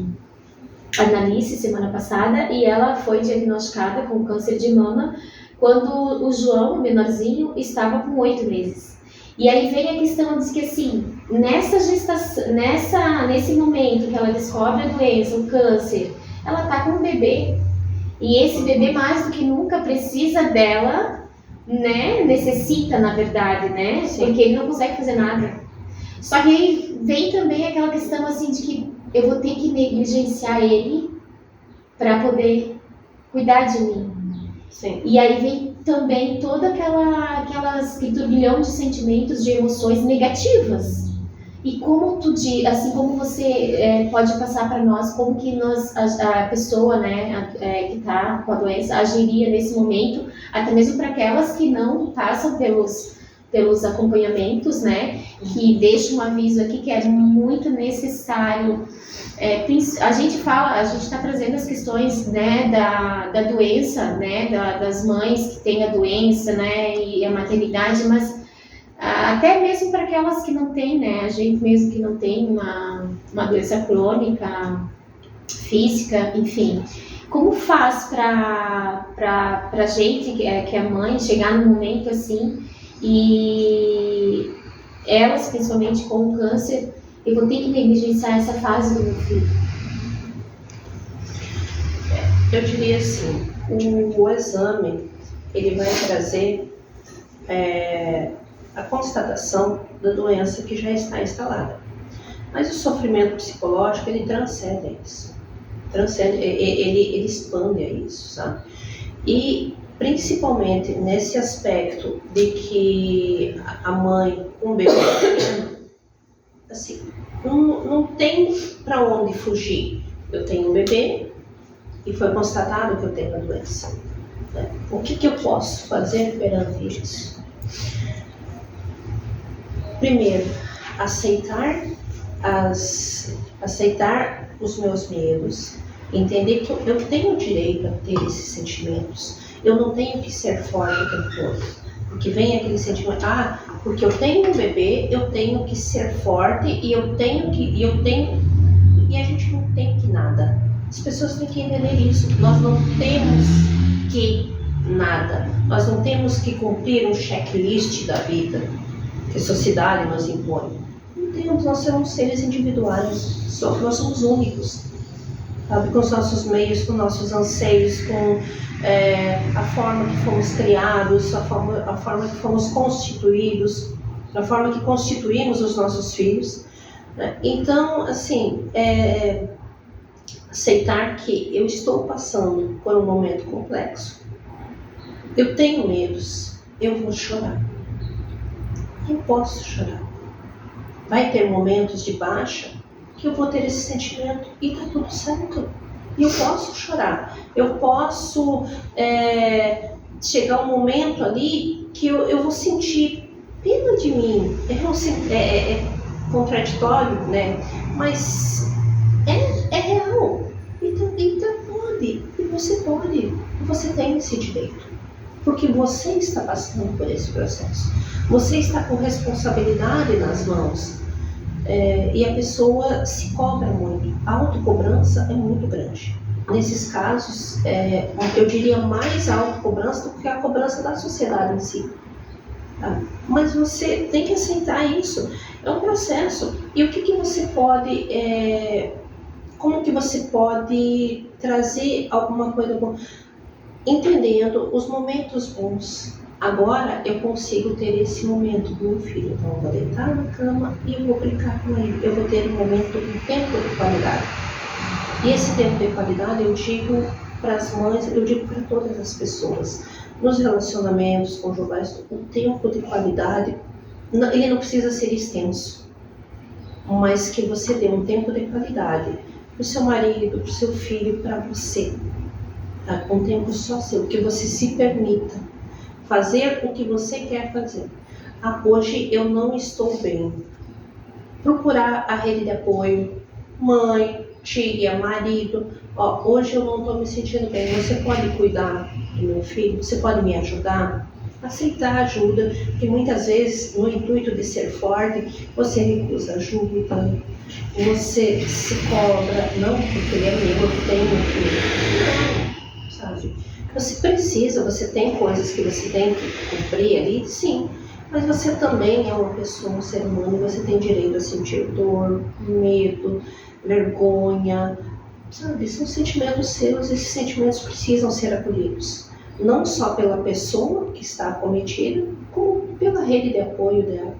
A: Analice semana passada e ela foi diagnosticada com câncer de mama quando o João, o menorzinho, estava com 8 meses. E aí vem a questão de que assim, nessa gestação, nesse momento que ela descobre a doença, o câncer, ela tá com um bebê. E esse bebê mais do que nunca precisa dela, né? Necessita, na verdade, né?
B: Sim.
A: Porque ele não consegue fazer nada. Só que aí vem também aquela questão assim de que eu vou ter que negligenciar ele para poder cuidar de mim.
B: Sim.
A: E aí vem também toda aquele turbilhão de sentimentos, de emoções negativas. E como assim como você pode passar para nós, como que a pessoa, né, que está com a doença agiria nesse momento, até mesmo para aquelas que não passam pelos acompanhamentos, né, que deixa um aviso aqui que é muito necessário. A gente está trazendo as questões, né, da doença, né, das mães que têm a doença, né, e a maternidade, mas até mesmo para aquelas que não têm, né, a gente mesmo que não tem uma doença crônica, física, enfim. Como faz para a gente, que é mãe, chegar num momento assim, e elas, principalmente com o câncer, eu vou ter que negligenciar essa fase do meu filho?
B: Eu diria assim, o exame, ele vai trazer a constatação da doença que já está instalada. Mas o sofrimento psicológico, ele transcende isso. Ele expande a isso, sabe? E principalmente nesse aspecto de que a mãe, um bebê pequeno, assim, não tem para onde fugir. Eu tenho um bebê e foi constatado que eu tenho a doença. Né? O que eu posso fazer perante isso? Primeiro, aceitar os meus medos, entender que eu tenho o direito a ter esses sentimentos. Eu não tenho que ser forte o tempo todo. Porque vem aquele sentimento, porque eu tenho um bebê, eu tenho que ser forte e e a gente não tem que nada. As pessoas têm que entender isso. Nós não temos que nada. Nós não temos que cumprir um checklist da vida que a sociedade nos impõe. Não temos, nós somos seres individuais, nós somos únicos, sabe? Com os nossos meios, com nossos anseios, com a forma que fomos criados, a forma que fomos constituídos, a forma que constituímos os nossos filhos, né? Então, assim, aceitar que eu estou passando por um momento complexo, eu tenho medos, eu vou chorar, eu posso chorar. Vai ter momentos de baixa que eu vou ter esse sentimento e tá tudo certo. E eu posso chorar, eu posso chegar um momento ali que eu vou sentir pena de mim. É contraditório, né? Mas é real. Então pode, e você tem esse direito. Porque você está passando por esse processo. Você está com responsabilidade nas mãos. E a pessoa se cobra muito. A autocobrança é muito grande. Nesses casos, eu diria mais a autocobrança do que a cobrança da sociedade em si. Tá? Mas você tem que aceitar isso. É um processo. E o que você pode... como que você pode trazer alguma coisa boa? Entendendo os momentos bons. Agora eu consigo ter esse momento com meu filho. Então eu vou deitar na cama e eu vou brincar com ele. Eu vou ter um momento, um tempo de qualidade. E esse tempo de qualidade eu digo para as mães, eu digo para todas as pessoas. Nos relacionamentos conjugais, o tempo de qualidade, ele não precisa ser extenso. Mas que você dê um tempo de qualidade para o seu marido, para o seu filho, para você. Tá? Um tempo só seu, que você se permita fazer o que você quer fazer. Hoje eu não estou bem. Procurar a rede de apoio, mãe, tia, marido. Hoje eu não estou me sentindo bem. Você pode cuidar do meu filho? Você pode me ajudar? Aceitar ajuda, porque muitas vezes, no intuito de ser forte, você recusa ajuda, você se cobra, não porque ele é meu, eu tenho um filho. Não, sabe? Você precisa, você tem coisas que você tem que cumprir ali, sim, mas você também é uma pessoa, um ser humano, e você tem direito a sentir dor, medo, vergonha, sabe? São sentimentos seus, esses sentimentos precisam ser acolhidos. Não só pela pessoa que está acometida, como pela rede de apoio dela.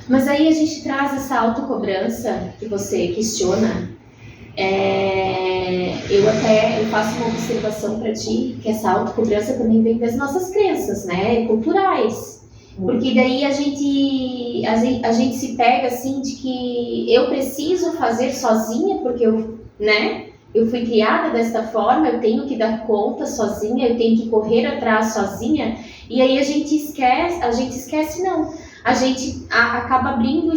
A: Mas aí a gente traz essa autocobrança que você questiona. Eu faço uma observação para ti, que essa autocobrança também vem das nossas crenças, né, culturais. Porque daí a gente se pega assim de que eu preciso fazer sozinha, porque eu fui criada desta forma, eu tenho que dar conta sozinha, eu tenho que correr atrás sozinha, e aí a gente esquece não. A gente acaba abrindo,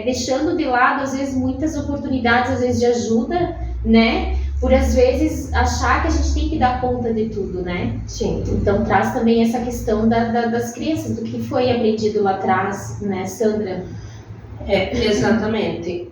A: deixando de lado, às vezes, muitas oportunidades, às vezes, de ajuda, né? Por, às vezes, achar que a gente tem que dar conta de tudo, né?
B: Sim.
A: Então, traz também essa questão das crianças, do que foi aprendido lá atrás, né, Sandra?
B: Exatamente.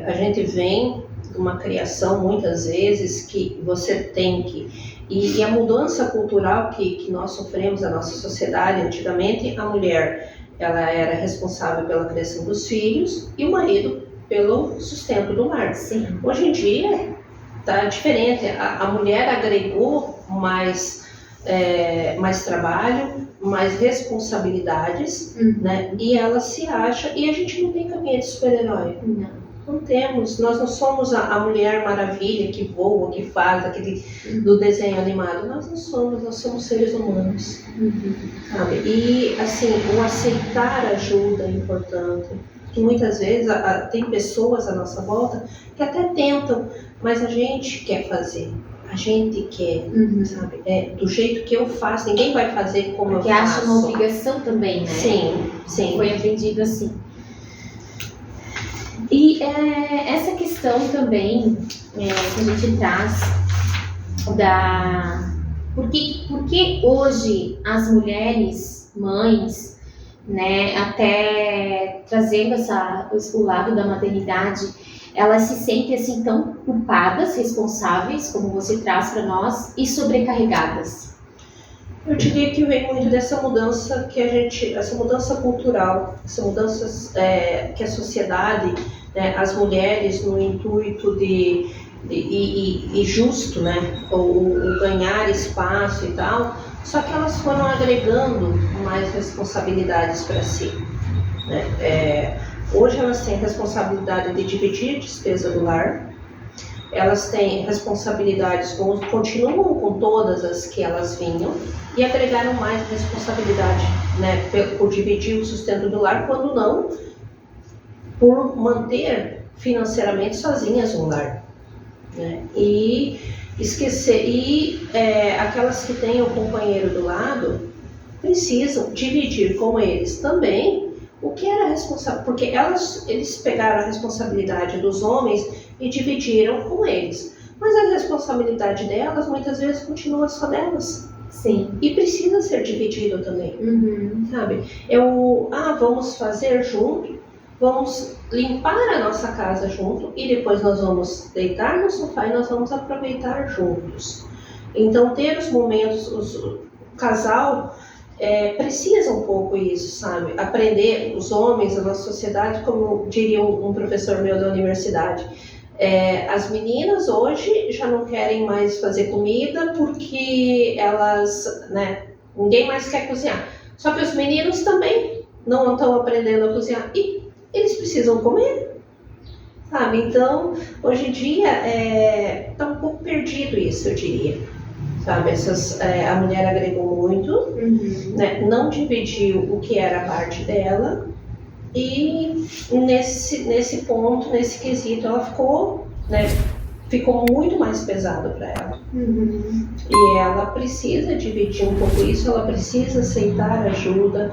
B: A gente vem de uma criação, muitas vezes, que você tem que... E a mudança cultural que nós sofremos na nossa sociedade, antigamente, a mulher... ela era responsável pela criação dos filhos e o marido pelo sustento do lar.
A: Sim.
B: Hoje em dia está diferente. A mulher agregou mais trabalho, mais responsabilidades, né? E ela se acha... E a gente não tem caminho de super-herói. Não temos. Nós não somos a Mulher Maravilha que voa, que faz aquele do desenho animado. Nós não somos, nós somos seres humanos. Sabe? E, assim, o aceitar ajuda é importante. Que muitas vezes tem pessoas à nossa volta que até tentam, mas a gente quer fazer. A gente quer, sabe? Do jeito que eu faço, ninguém vai fazer como eu faço.
A: Que acha uma obrigação também, né?
B: Sim.
A: Foi aprendido assim. E essa questão também que a gente traz Porque hoje as mulheres, mães, né, até trazendo o lado da maternidade, elas se sentem assim tão culpadas, responsáveis, como você traz para nós, e sobrecarregadas?
B: Eu diria que vem muito dessa mudança essa mudança cultural, essa mudança que a sociedade, né, as mulheres no intuito e justo, né, o ganhar espaço e tal, só que elas foram agregando mais responsabilidades para si, né? Hoje elas têm responsabilidade de dividir a despesa do lar, elas têm responsabilidades, continuam com todas as que elas vinham, e agregaram mais responsabilidade, né, por dividir o sustento do lar, quando não, por manter financeiramente sozinhas um lar, né? E aquelas que têm o companheiro do lado precisam dividir com eles também o que era responsável, porque eles pegaram a responsabilidade dos homens e dividiram com eles, mas a responsabilidade delas muitas vezes continua só delas.
A: Sim.
B: E precisa ser dividido também, sabe? Vamos fazer junto, vamos limpar a nossa casa junto e depois nós vamos deitar no sofá e nós vamos aproveitar juntos. Então, ter os momentos, o casal precisa um pouco isso, sabe? Aprender, os homens, a nossa sociedade, como diria um professor meu da universidade, as meninas hoje já não querem mais fazer comida porque elas, né, ninguém mais quer cozinhar. Só que os meninos também não estão aprendendo a cozinhar e eles precisam comer, sabe? Então, hoje em dia está um pouco perdido isso, eu diria. Sabe, a mulher agregou muito, né, não dividiu o que era a parte dela e nesse ponto, nesse quesito, ela ficou muito mais pesado para ela. E ela precisa dividir um pouco isso, ela precisa aceitar ajuda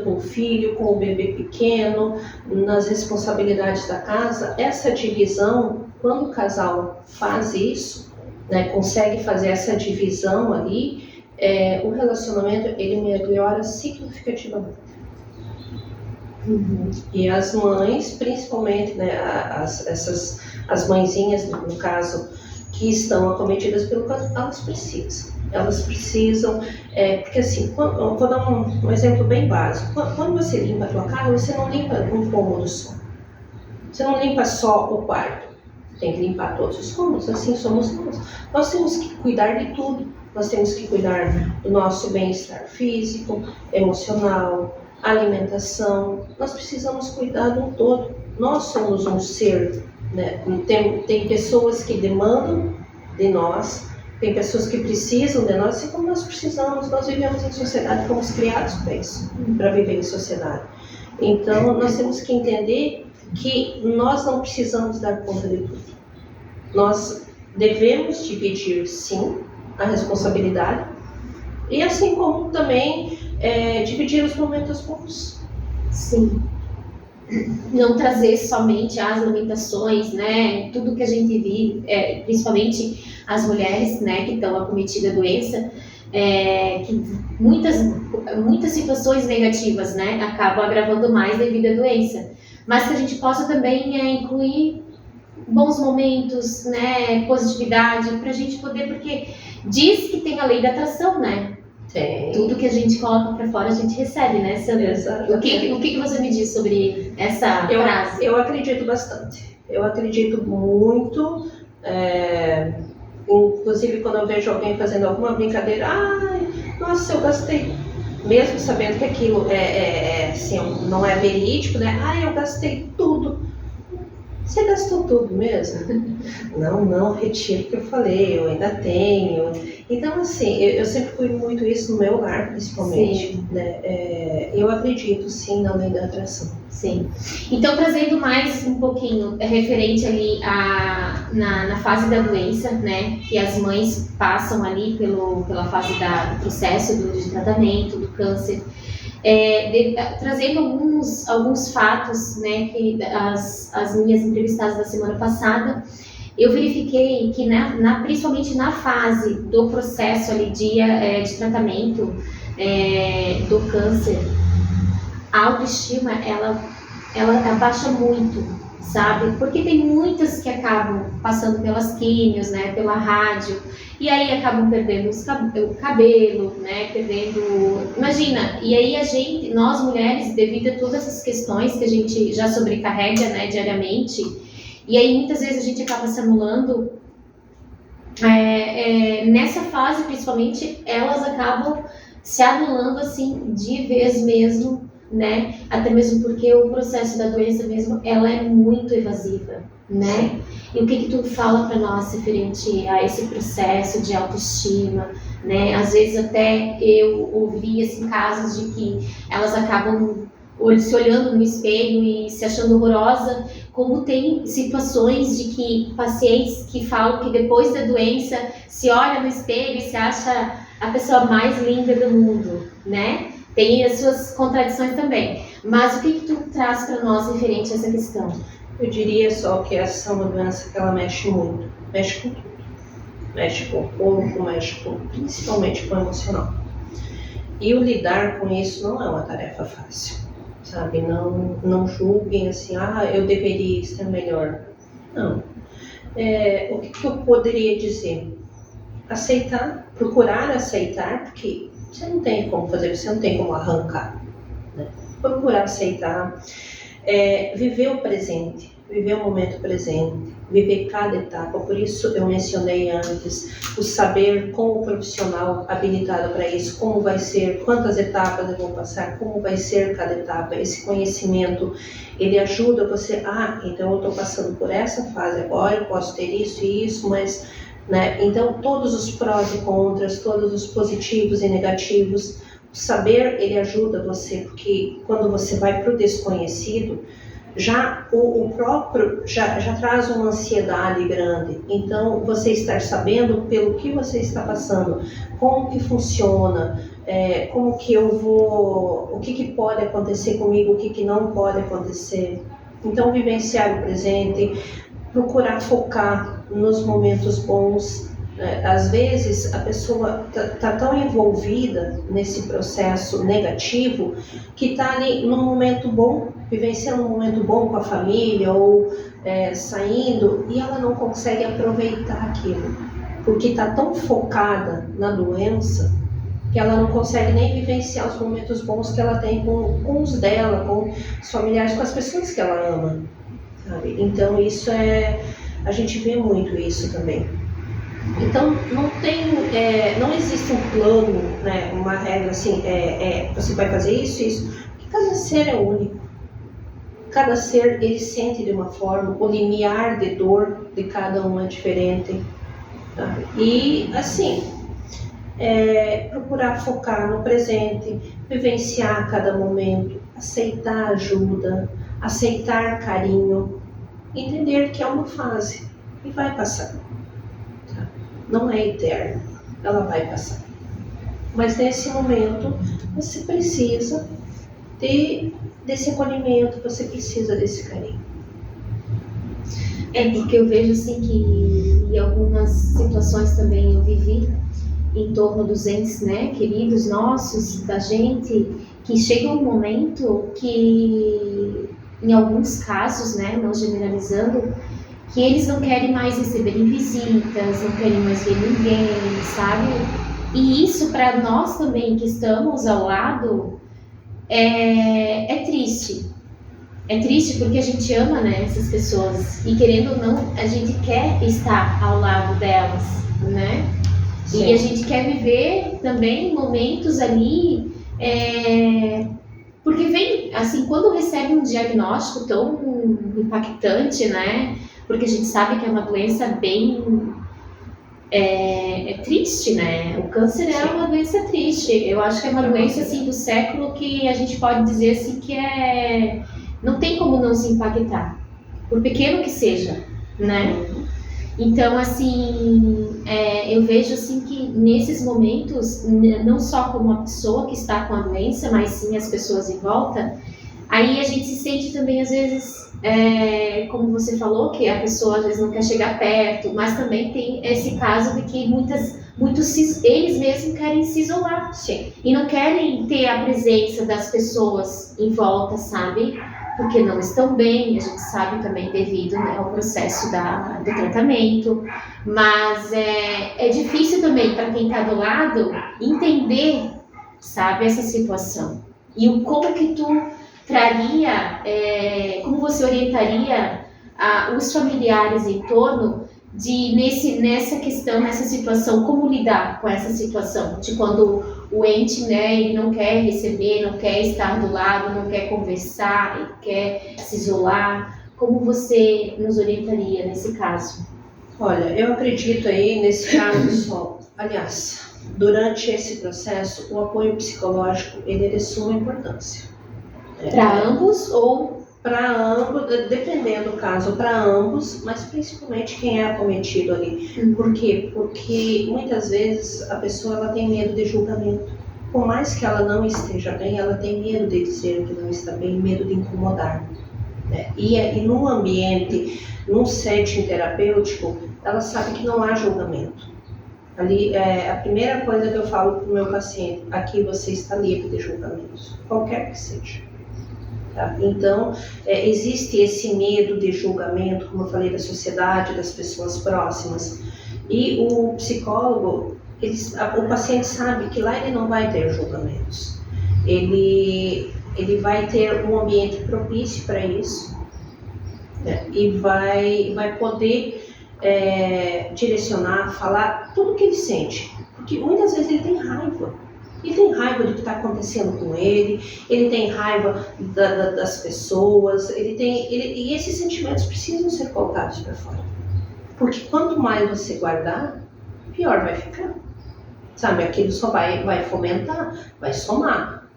B: com o filho, com o bebê pequeno, nas responsabilidades da casa. Essa divisão, quando o casal faz isso, né, consegue fazer essa divisão ali, o relacionamento ele melhora significativamente. E as mães, principalmente, né, as mãezinhas, no caso, que estão acometidas pelo câncer, elas precisam, porque assim, vou dar um exemplo bem básico. Quando você limpa a tua casa, você não limpa um cômodo só, você não limpa só o quarto. Tem que limpar todos os cômodos, assim somos nós. Nós temos que cuidar de tudo. Nós temos que cuidar do nosso bem-estar físico, emocional, alimentação. Nós precisamos cuidar do todo. Nós somos um ser, né? Tem pessoas que demandam de nós, tem pessoas que precisam de nós, e como nós precisamos, nós vivemos em sociedade, fomos criados para isso, para viver em sociedade. Então, nós temos que entender que nós não precisamos dar conta de tudo. Nós devemos dividir, sim, a responsabilidade e assim como também dividir os momentos bons.
A: Sim. Não trazer somente as limitações, né? Tudo que a gente vive, principalmente as mulheres, né, que estão acometidas da doença, que muitas situações negativas, né, acabam agravando mais devido à doença. Mas que a gente possa também incluir bons momentos, né, positividade, para a gente poder, porque diz que tem a lei da atração, né?
B: Tem.
A: Tudo que a gente coloca para fora a gente recebe, né, Sandra?
B: Exatamente.
A: O que você me diz sobre essa frase?
B: Eu acredito bastante. Eu acredito muito. Inclusive quando eu vejo alguém fazendo alguma brincadeira, nossa, eu gastei, mesmo sabendo que aquilo assim, não é verídico, né? Eu gastei tudo. Você gastou tudo mesmo? Não, retiro o que eu falei, eu ainda tenho. Então, assim, eu sempre fui muito isso no meu lar, principalmente. Né? Eu acredito, sim, na lei da atração.
A: Sim. Então, trazendo mais um pouquinho referente ali na fase da doença, né? Que as mães passam ali pela fase do processo de tratamento, do câncer. Trazendo alguns fatos, né, que as minhas entrevistadas da semana passada, eu verifiquei que principalmente na fase do processo ali de tratamento do câncer, a autoestima, ela abaixa muito, sabe? Porque tem muitas que acabam passando pelas químios, né? Pela rádio, e aí acabam perdendo o cabelo, né? Imagina, e aí nós mulheres, devido a todas essas questões que a gente já sobrecarrega, né, diariamente, e aí muitas vezes a gente acaba se anulando, nessa fase principalmente, elas acabam se anulando assim de vez mesmo, né? Até mesmo porque o processo da doença mesmo, ela é muito evasiva, né? E o que tu fala para nós referente a esse processo de autoestima, né? Às vezes até eu ouvi assim, casos de que elas acabam se olhando no espelho e se achando horrorosa, como tem situações de que pacientes que falam que depois da doença se olha no espelho e se acha a pessoa mais linda do mundo, né? Tem as suas contradições também. Mas o que tu traz para nós referente a essa questão?
B: Eu diria só que essa é uma doença que ela mexe muito. Mexe com tudo. Mexe com o corpo, principalmente com o emocional. E o lidar com isso não é uma tarefa fácil, sabe? Não julguem assim, eu deveria estar melhor. Não. O que eu poderia dizer? Aceitar, procurar aceitar, porque você não tem como fazer, você não tem como arrancar, né? Procurar aceitar, viver o presente, viver o momento presente, viver cada etapa. Por isso eu mencionei antes o saber como profissional habilitado para isso, como vai ser, quantas etapas eu vou passar, como vai ser cada etapa. Esse conhecimento, ele ajuda você, então eu estou passando por essa fase agora, eu posso ter isso e isso, mas... né? Então, todos os prós e contras, todos os positivos e negativos, o saber, ele ajuda você, porque quando você vai para o desconhecido, já o próprio já traz uma ansiedade grande. Então, você estar sabendo pelo que você está passando, como que funciona, como que eu vou, o que pode acontecer comigo, o que não pode acontecer. Então, vivenciar o presente, procurar focar nos momentos bons. Às vezes a pessoa está tão envolvida nesse processo negativo que está ali num momento bom, vivenciando um momento bom com a família ou saindo, e ela não consegue aproveitar aquilo, porque está tão focada na doença que ela não consegue nem vivenciar os momentos bons que ela tem com os dela, com os familiares, com as pessoas que ela ama, sabe? Então isso a gente vê muito isso também. Então não existe um plano, né, uma regra assim, você vai fazer isso, porque cada ser é único. Cada ser, ele sente de uma forma, o limiar de dor de cada um é diferente. Tá? E assim, procurar focar no presente, vivenciar cada momento, aceitar ajuda, aceitar carinho, entender que é uma fase e vai passar. Tá? Não é eterno, ela vai passar. Mas nesse momento você precisa desse acolhimento, você precisa desse carinho.
A: Porque eu vejo assim que em algumas situações também eu vivi em torno dos entes, né, queridos nossos, da gente, que chega um momento que, em alguns casos, né, não generalizando, que eles não querem mais receberem visitas, não querem mais ver ninguém, sabe? E isso para nós também que estamos ao lado é triste. É triste porque a gente ama, né, essas pessoas e, querendo ou não, a gente quer estar ao lado delas, né? Sim. E a gente quer viver também momentos ali, porque vem, assim, quando recebe um diagnóstico tão impactante, né? Porque a gente sabe que é uma doença bem triste, né? O câncer é uma doença triste. Eu acho que é uma doença assim do século que a gente pode dizer assim que não tem como não se impactar, por pequeno que seja, né? Então, assim, eu vejo assim que nesses momentos, não só como a pessoa que está com a doença, mas sim as pessoas em volta, aí a gente se sente também às vezes como você falou, que a pessoa às vezes não quer chegar perto, mas também tem esse caso de que eles mesmos querem se isolar.
B: Sim.
A: E não querem ter a presença das pessoas em volta, sabe? Porque não estão bem, a gente sabe também devido, né, ao processo do tratamento. Mas é difícil também para quem está do lado entender, sabe, essa situação. E como que tu traria, como você orientaria os familiares em torno nessa questão, nessa situação, como lidar com essa situação de quando o ente, né, ele não quer receber, não quer estar do lado, não quer conversar, ele quer se isolar. Como você nos orientaria nesse caso?
B: Olha, eu acredito aí nesse caso só, aliás, durante esse processo, o apoio psicológico ele é de suma importância.
A: Para ambos ou?
B: Para ambos, dependendo do caso, para ambos, mas principalmente quem é acometido ali. Por quê? Porque muitas vezes a pessoa ela tem medo de julgamento. Por mais que ela não esteja bem, ela tem medo de dizer que não está bem, medo de incomodar. Né? E num ambiente, num setting terapêutico, ela sabe que não há julgamento. Ali, a primeira coisa que eu falo para o meu paciente, aqui você está livre de julgamentos, qualquer que seja. Tá? Então, existe esse medo de julgamento, como eu falei, da sociedade, das pessoas próximas. E o psicólogo, o paciente sabe que lá ele não vai ter julgamentos. Ele vai ter um ambiente propício para isso, né? E vai poder direcionar, falar tudo o que ele sente. Porque muitas vezes ele tem raiva. Ele tem raiva do que está acontecendo com ele tem raiva das pessoas, e esses sentimentos precisam ser colocados para fora. Porque quanto mais você guardar, pior vai ficar. Sabe, aquilo só vai fomentar, vai somar.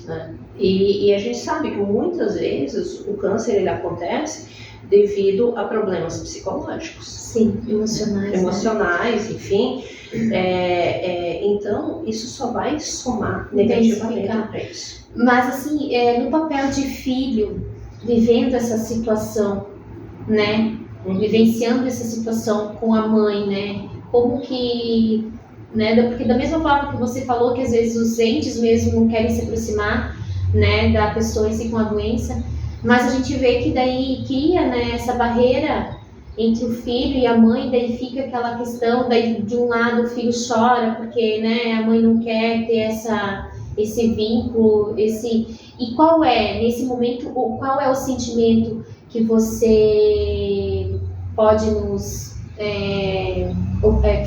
B: Né? E a gente sabe que muitas vezes o câncer ele acontece devido a problemas psicológicos.
A: Sim, emocionais.
B: Emocionais, né? Enfim. Então, isso só vai somar negativamente para isso.
A: Mas, assim, no papel de filho, vivendo essa situação, né? Vivenciando essa situação com a mãe, né? Como que... Né? Porque da mesma forma que você falou que às vezes os entes mesmo não querem se aproximar, né, da pessoa em si com a doença, mas a gente vê que daí cria, né, essa barreira entre o filho e a mãe, daí fica aquela questão, daí de um lado o filho chora porque, né, a mãe não quer ter esse vínculo, e qual é, nesse momento, qual é o sentimento que você pode nos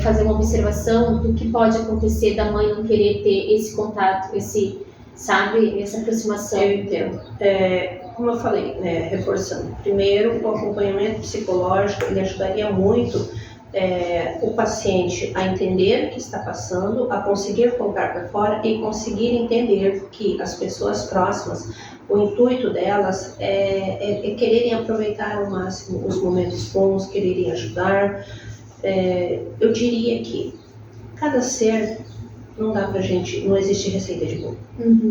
A: fazer uma observação do que pode acontecer da mãe não querer ter esse contato, essa aproximação?
B: Eu entendo. Como eu falei, né, reforçando, primeiro o acompanhamento psicológico ele ajudaria muito o paciente a entender o que está passando, a conseguir colocar para fora e conseguir entender que as pessoas próximas, o intuito delas é quererem aproveitar ao máximo os momentos bons, quererem ajudar. Eu diria que cada ser não dá pra gente, não existe receita de bolo.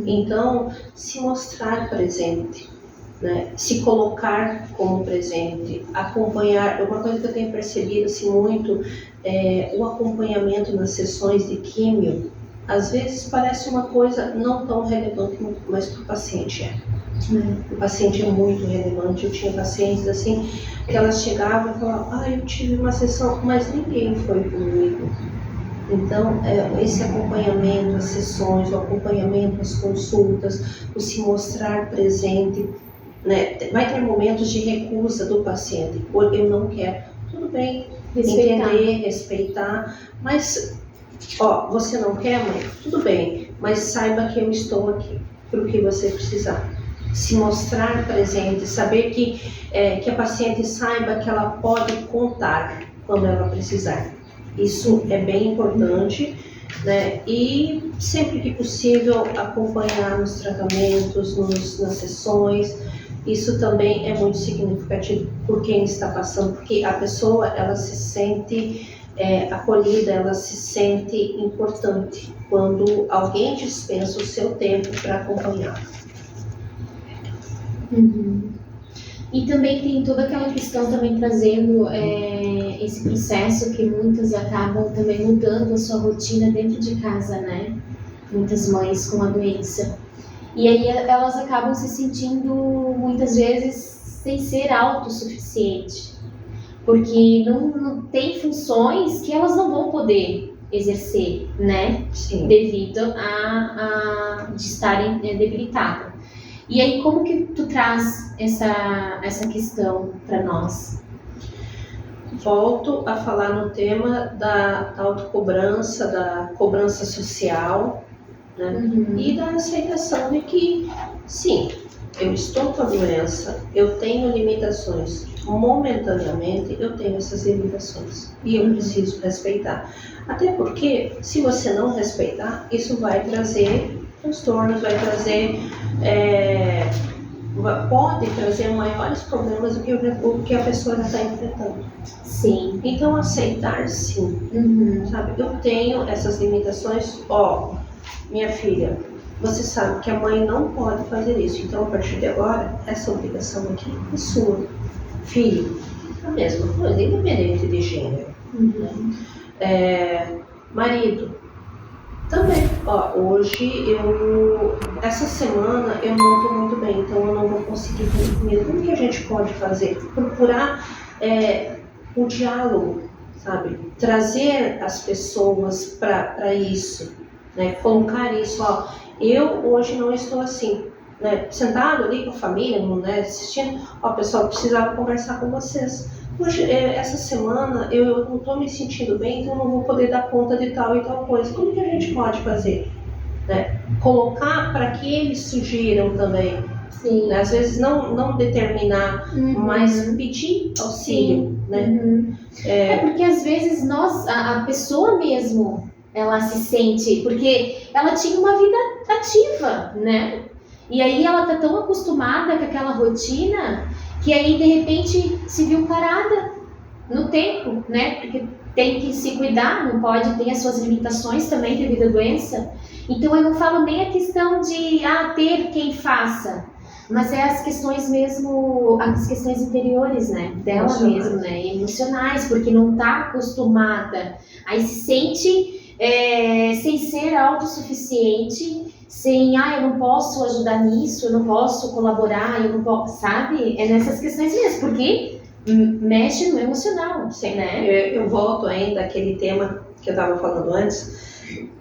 B: Então, se mostrar presente, né, se colocar como presente, acompanhar, uma coisa que eu tenho percebido assim, muito, o acompanhamento nas sessões de químio, às vezes parece uma coisa não tão relevante, mas para o paciente O paciente é muito relevante. Eu tinha pacientes assim, que elas chegavam e falavam, eu tive uma sessão, mas ninguém foi comigo. Então, esse acompanhamento, as sessões, o acompanhamento, as consultas, o se mostrar presente, né? Vai ter momentos de recusa do paciente, ou eu não quero, tudo bem, entender, respeitar, mas, você não quer, mãe? Tudo bem, mas saiba que eu estou aqui para o que você precisar. Se mostrar presente, saber que a paciente saiba que ela pode contar quando ela precisar. Isso é bem importante, né? E sempre que possível acompanhar nos tratamentos, nas sessões. Isso também é muito significativo por quem está passando, porque a pessoa ela se sente acolhida, ela se sente importante quando alguém dispensa o seu tempo para acompanhar.
A: E também tem toda aquela questão também trazendo esse processo que muitas acabam também mudando a sua rotina dentro de casa, né? Muitas mães com a doença. E aí elas acabam se sentindo muitas vezes sem ser autossuficiente, porque não tem funções que elas não vão poder exercer, né?
B: Sim.
A: Devido a de estarem debilitadas. E aí, como que tu traz essa questão para nós?
B: Volto a falar no tema da autocobrança, da cobrança social, né?
A: Uhum.
B: E da aceitação de que, sim, eu estou com a doença, eu tenho limitações. Momentaneamente, eu tenho essas limitações e eu preciso respeitar. Até porque, se você não respeitar, isso vai trazer transtornos, vai trazer, pode trazer maiores problemas do que o que a pessoa já está enfrentando.
A: Sim.
B: Então, aceitar, sim.
A: Uhum.
B: Sabe? Eu tenho essas limitações. Minha filha, você sabe que a mãe não pode fazer isso. Então, a partir de agora, essa obrigação aqui é sua. Filho, a mesma coisa, independente de gênero.
A: Uhum.
B: Marido, também. Hoje essa semana eu não estou muito bem, então eu não vou conseguir fazer comida. Como que a gente pode fazer? Procurar o diálogo, sabe? Trazer as pessoas para isso, né? Colocar isso, eu hoje não estou assim, né? Sentado ali com a família, né? Assistindo, pessoal, precisava conversar com vocês. Hoje, essa semana, eu não estou me sentindo bem, então eu não vou poder dar conta de tal e tal coisa. Como que a gente pode fazer? Né? Colocar para que eles sugiram também.
A: Sim.
B: Né? Às vezes não determinar, mas pedir auxílio.
A: Sim.
B: Né?
A: Uhum. Porque às vezes a pessoa mesmo, ela se sente, porque ela tinha uma vida ativa, né? E aí ela tá tão acostumada com aquela rotina que aí de repente se viu parada no tempo, né? Porque tem que se cuidar, não pode, tem as suas limitações também devido à doença. Então eu não falo nem a questão de ter quem faça, mas é as questões mesmo, as questões interiores, né? Dela mesmo, né? Emocionais, porque não tá acostumada, aí se sente sem ser autossuficiente, sem, eu não posso ajudar nisso, eu não posso colaborar, eu não posso, sabe? É nessas questões mesmo, porque mexe no emocional,
B: sim,
A: né?
B: Eu volto ainda àquele tema que eu estava falando antes,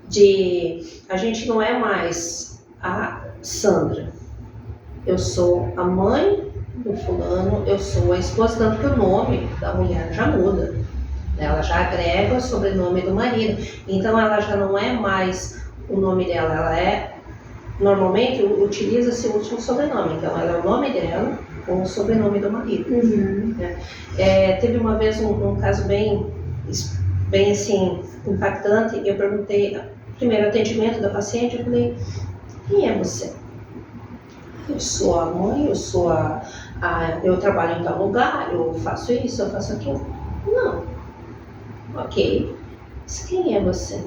B: de a gente não é mais a Sandra. Eu sou a mãe do fulano, eu sou a esposa, tanto que o nome da mulher já muda. Ela já agrega o sobrenome do marido. Então ela já não é mais o nome dela, ela normalmente utiliza-se o último sobrenome. Então ela é o nome dela com o sobrenome do marido.
A: Uhum.
B: Teve uma vez um caso bem assim, impactante. Eu perguntei, primeiro atendimento da paciente, eu falei, quem é você? Eu sou a mãe, eu trabalho em tal lugar, eu faço isso, eu faço aquilo. Não. Ok. Mas quem é você?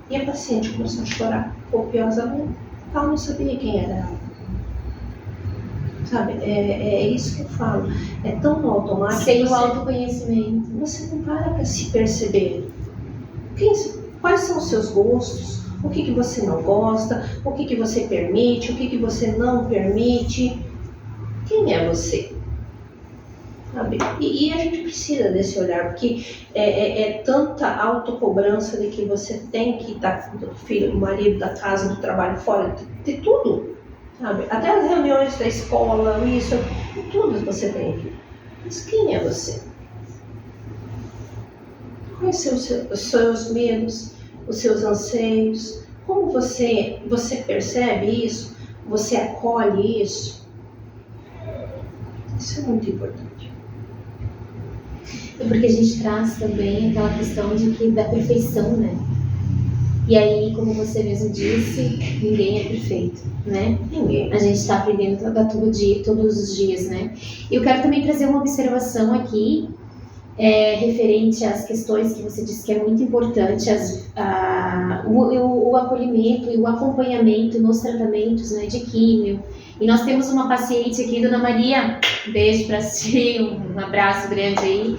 B: E a paciente começou a chorar copiosamente. Ela não sabia quem era ela. Sabe, é isso que eu falo. É tão automático.
A: Sem o autoconhecimento.
B: Você não para se perceber. Quais são os seus gostos? O que você não gosta? O que você permite? O que você não permite? Quem é você? Sabe? E a gente precisa desse olhar, porque é tanta autocobrança de que você tem que estar com o filho, do marido, da casa, do trabalho, fora, de tudo. Sabe? Até as reuniões da escola, isso, tudo você tem que. Mas quem é você? Quais são os seus medos, os seus anseios? Como você percebe isso? Você acolhe isso? Isso é muito importante.
A: É porque a gente traz também aquela questão da perfeição, né? E aí, como você mesmo disse, ninguém é perfeito, né?
B: Ninguém.
A: A gente está aprendendo todos os dias, né? Eu quero também trazer uma observação aqui, referente às questões que você disse que é muito importante, o acolhimento e o acompanhamento nos tratamentos, né, de químio. E nós temos uma paciente aqui, Dona Maria, beijo para ti, um abraço grande aí,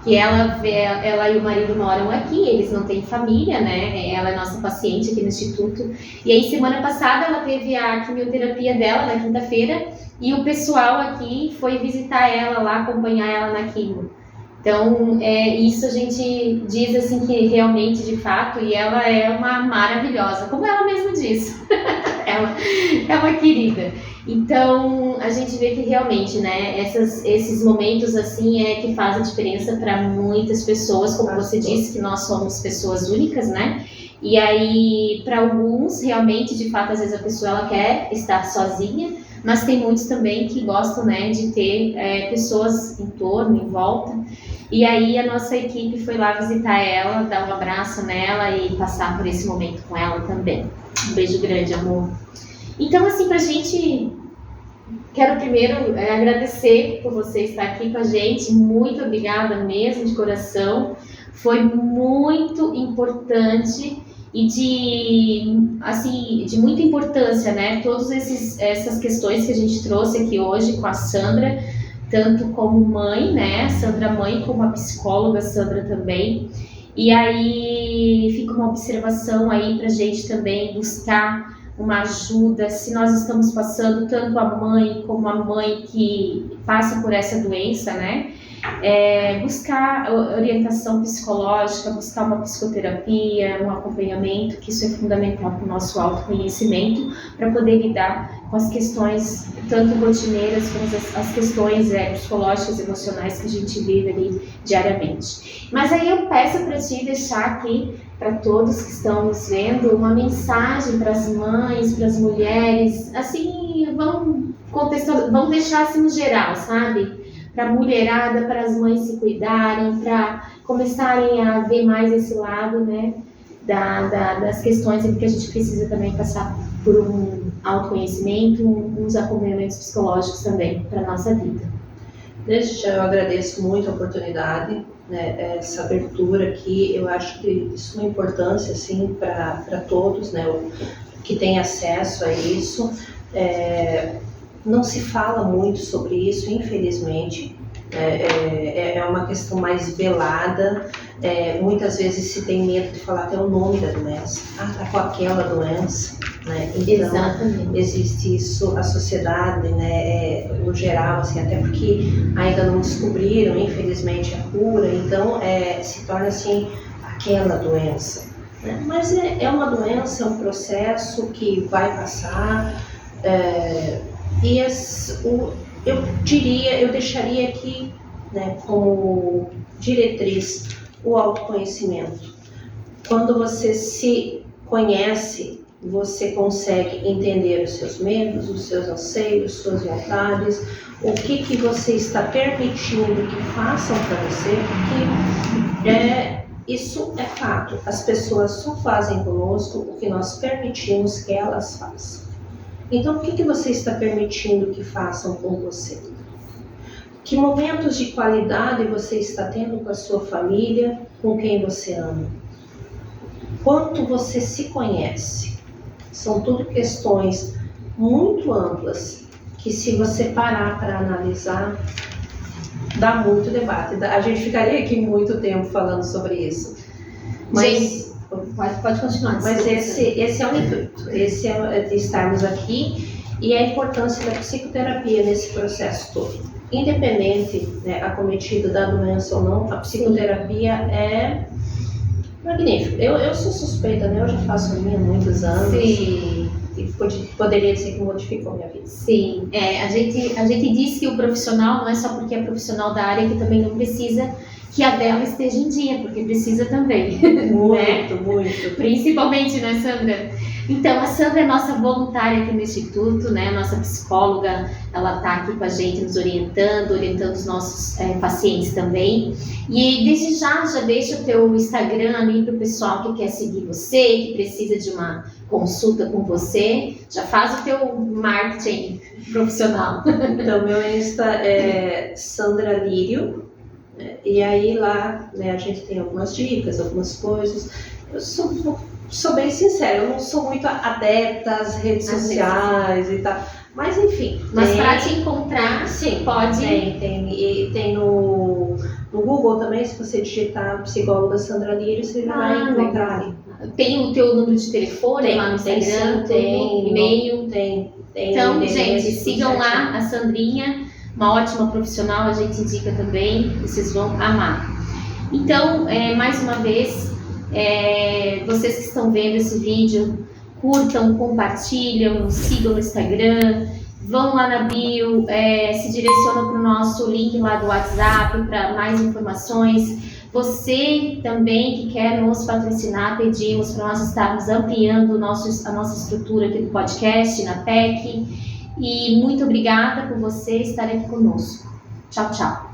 A: que ela e o marido moram aqui, eles não têm família, né? Ela é nossa paciente aqui no Instituto. E aí, semana passada, ela teve a quimioterapia dela na quinta-feira e o pessoal aqui foi visitar ela lá, acompanhar ela na quimio. Então, isso a gente diz assim que realmente, de fato, e ela é uma maravilhosa, como ela mesma diz. Ela é uma querida. Então, a gente vê que realmente, né, esses momentos assim que fazem a diferença para muitas pessoas, como você disse, que nós somos pessoas únicas, né? E aí, para alguns, realmente, de fato, às vezes a pessoa ela quer estar sozinha, mas tem muitos também que gostam, né, de ter pessoas em torno, em volta. E aí a nossa equipe foi lá visitar ela, dar um abraço nela e passar por esse momento com ela também. Um beijo grande, amor. Então, assim, pra gente, quero primeiro agradecer por você estar aqui com a gente. Muito obrigada mesmo, de coração. Foi muito importante e de muita importância, né? Todas essas questões que a gente trouxe aqui hoje com a Sandra, tanto como mãe, né? Sandra mãe, como a psicóloga Sandra também. E aí fica uma observação aí pra gente também buscar uma ajuda, se nós estamos passando, tanto a mãe como a mãe que passa por essa doença, né? Buscar orientação psicológica, buscar uma psicoterapia, um acompanhamento, que isso é fundamental para o nosso autoconhecimento, para poder lidar com as questões tanto rotineiras como as questões psicológicas, emocionais que a gente vive ali diariamente. Mas aí eu peço para ti deixar aqui, para todos que estão nos vendo, uma mensagem para as mães, para as mulheres, assim, vamos deixar assim no geral, sabe? Para a mulherada, para as mães se cuidarem, para começarem a ver mais esse lado, né, das questões em que a gente precisa também passar por um autoconhecimento, uns acompanhamentos psicológicos também para a nossa vida.
B: Desde já eu agradeço muito a oportunidade, né, essa abertura aqui. Eu acho que isso é uma importância assim, para todos, né, que tem acesso a isso. Não se fala muito sobre isso, infelizmente. É uma questão mais velada. Muitas vezes se tem medo de falar até o nome da doença. Tá com aquela doença, né? Então, exatamente. Existe isso, a sociedade, né, no geral, assim, até porque ainda não descobriram, infelizmente, a cura. Então, se torna assim, aquela doença, né? Mas é uma doença, é um processo que vai passar. E eu deixaria aqui, né, como diretriz o autoconhecimento. Quando você se conhece, você consegue entender os seus medos, os seus anseios, suas vontades, o que você está permitindo que façam para você, porque isso é fato. As pessoas só fazem conosco o que nós permitimos que elas façam. Então, o que você está permitindo que façam com você? Que momentos de qualidade você está tendo com a sua família, com quem você ama? Quanto você se conhece? São tudo questões muito amplas, que se você parar para analisar, dá muito debate. A gente ficaria aqui muito tempo falando sobre isso. Mas...
A: Pode continuar.
B: Mas esse é o intuito, esse é de estarmos aqui e a importância da psicoterapia nesse processo todo. Independente, né, acometido da doença ou não, a psicoterapia é magnífica. Eu sou suspeita, né? Eu já faço a minha há muitos anos.
A: Sim.
B: E poderia dizer que modificou a minha vida.
A: Sim, a gente diz que o profissional não é só porque é profissional da área que também não precisa que a dela esteja em dia, porque precisa também.
B: Muito,
A: né?
B: muito.
A: Principalmente, né, Sandra? Então, a Sandra é nossa voluntária aqui no Instituto, né? Nossa psicóloga, ela está aqui com a gente nos orientando os nossos pacientes também. E desde já deixa o teu Instagram ali para o pessoal que quer seguir você, que precisa de uma consulta com você. Já faz o teu marketing profissional.
B: Então, meu Insta é Sandra Lírio. E aí lá, né, a gente tem algumas dicas, algumas coisas. Eu sou bem sincera, eu não sou muito adepta às redes sociais e tal. Mas enfim.
A: Mas para te encontrar,
B: sim,
A: pode.
B: E tem no Google também, se você digitar psicóloga Sandra Lírio, você já vai encontrar ali.
A: Tem o teu número de telefone lá no Instagram, tem e-mail.
B: Tem.
A: Então, gente, sigam lá a Sandrinha, uma ótima profissional, a gente indica também, vocês vão amar. Então, mais uma vez, vocês que estão vendo esse vídeo, curtam, compartilham, sigam no Instagram, vão lá na bio, se direcionam para o nosso link lá do WhatsApp para mais informações. Você também que quer nos patrocinar, pedimos para nós estarmos ampliando a nossa estrutura aqui do podcast, na PEC. E muito obrigada por você estar aqui conosco. Tchau, tchau.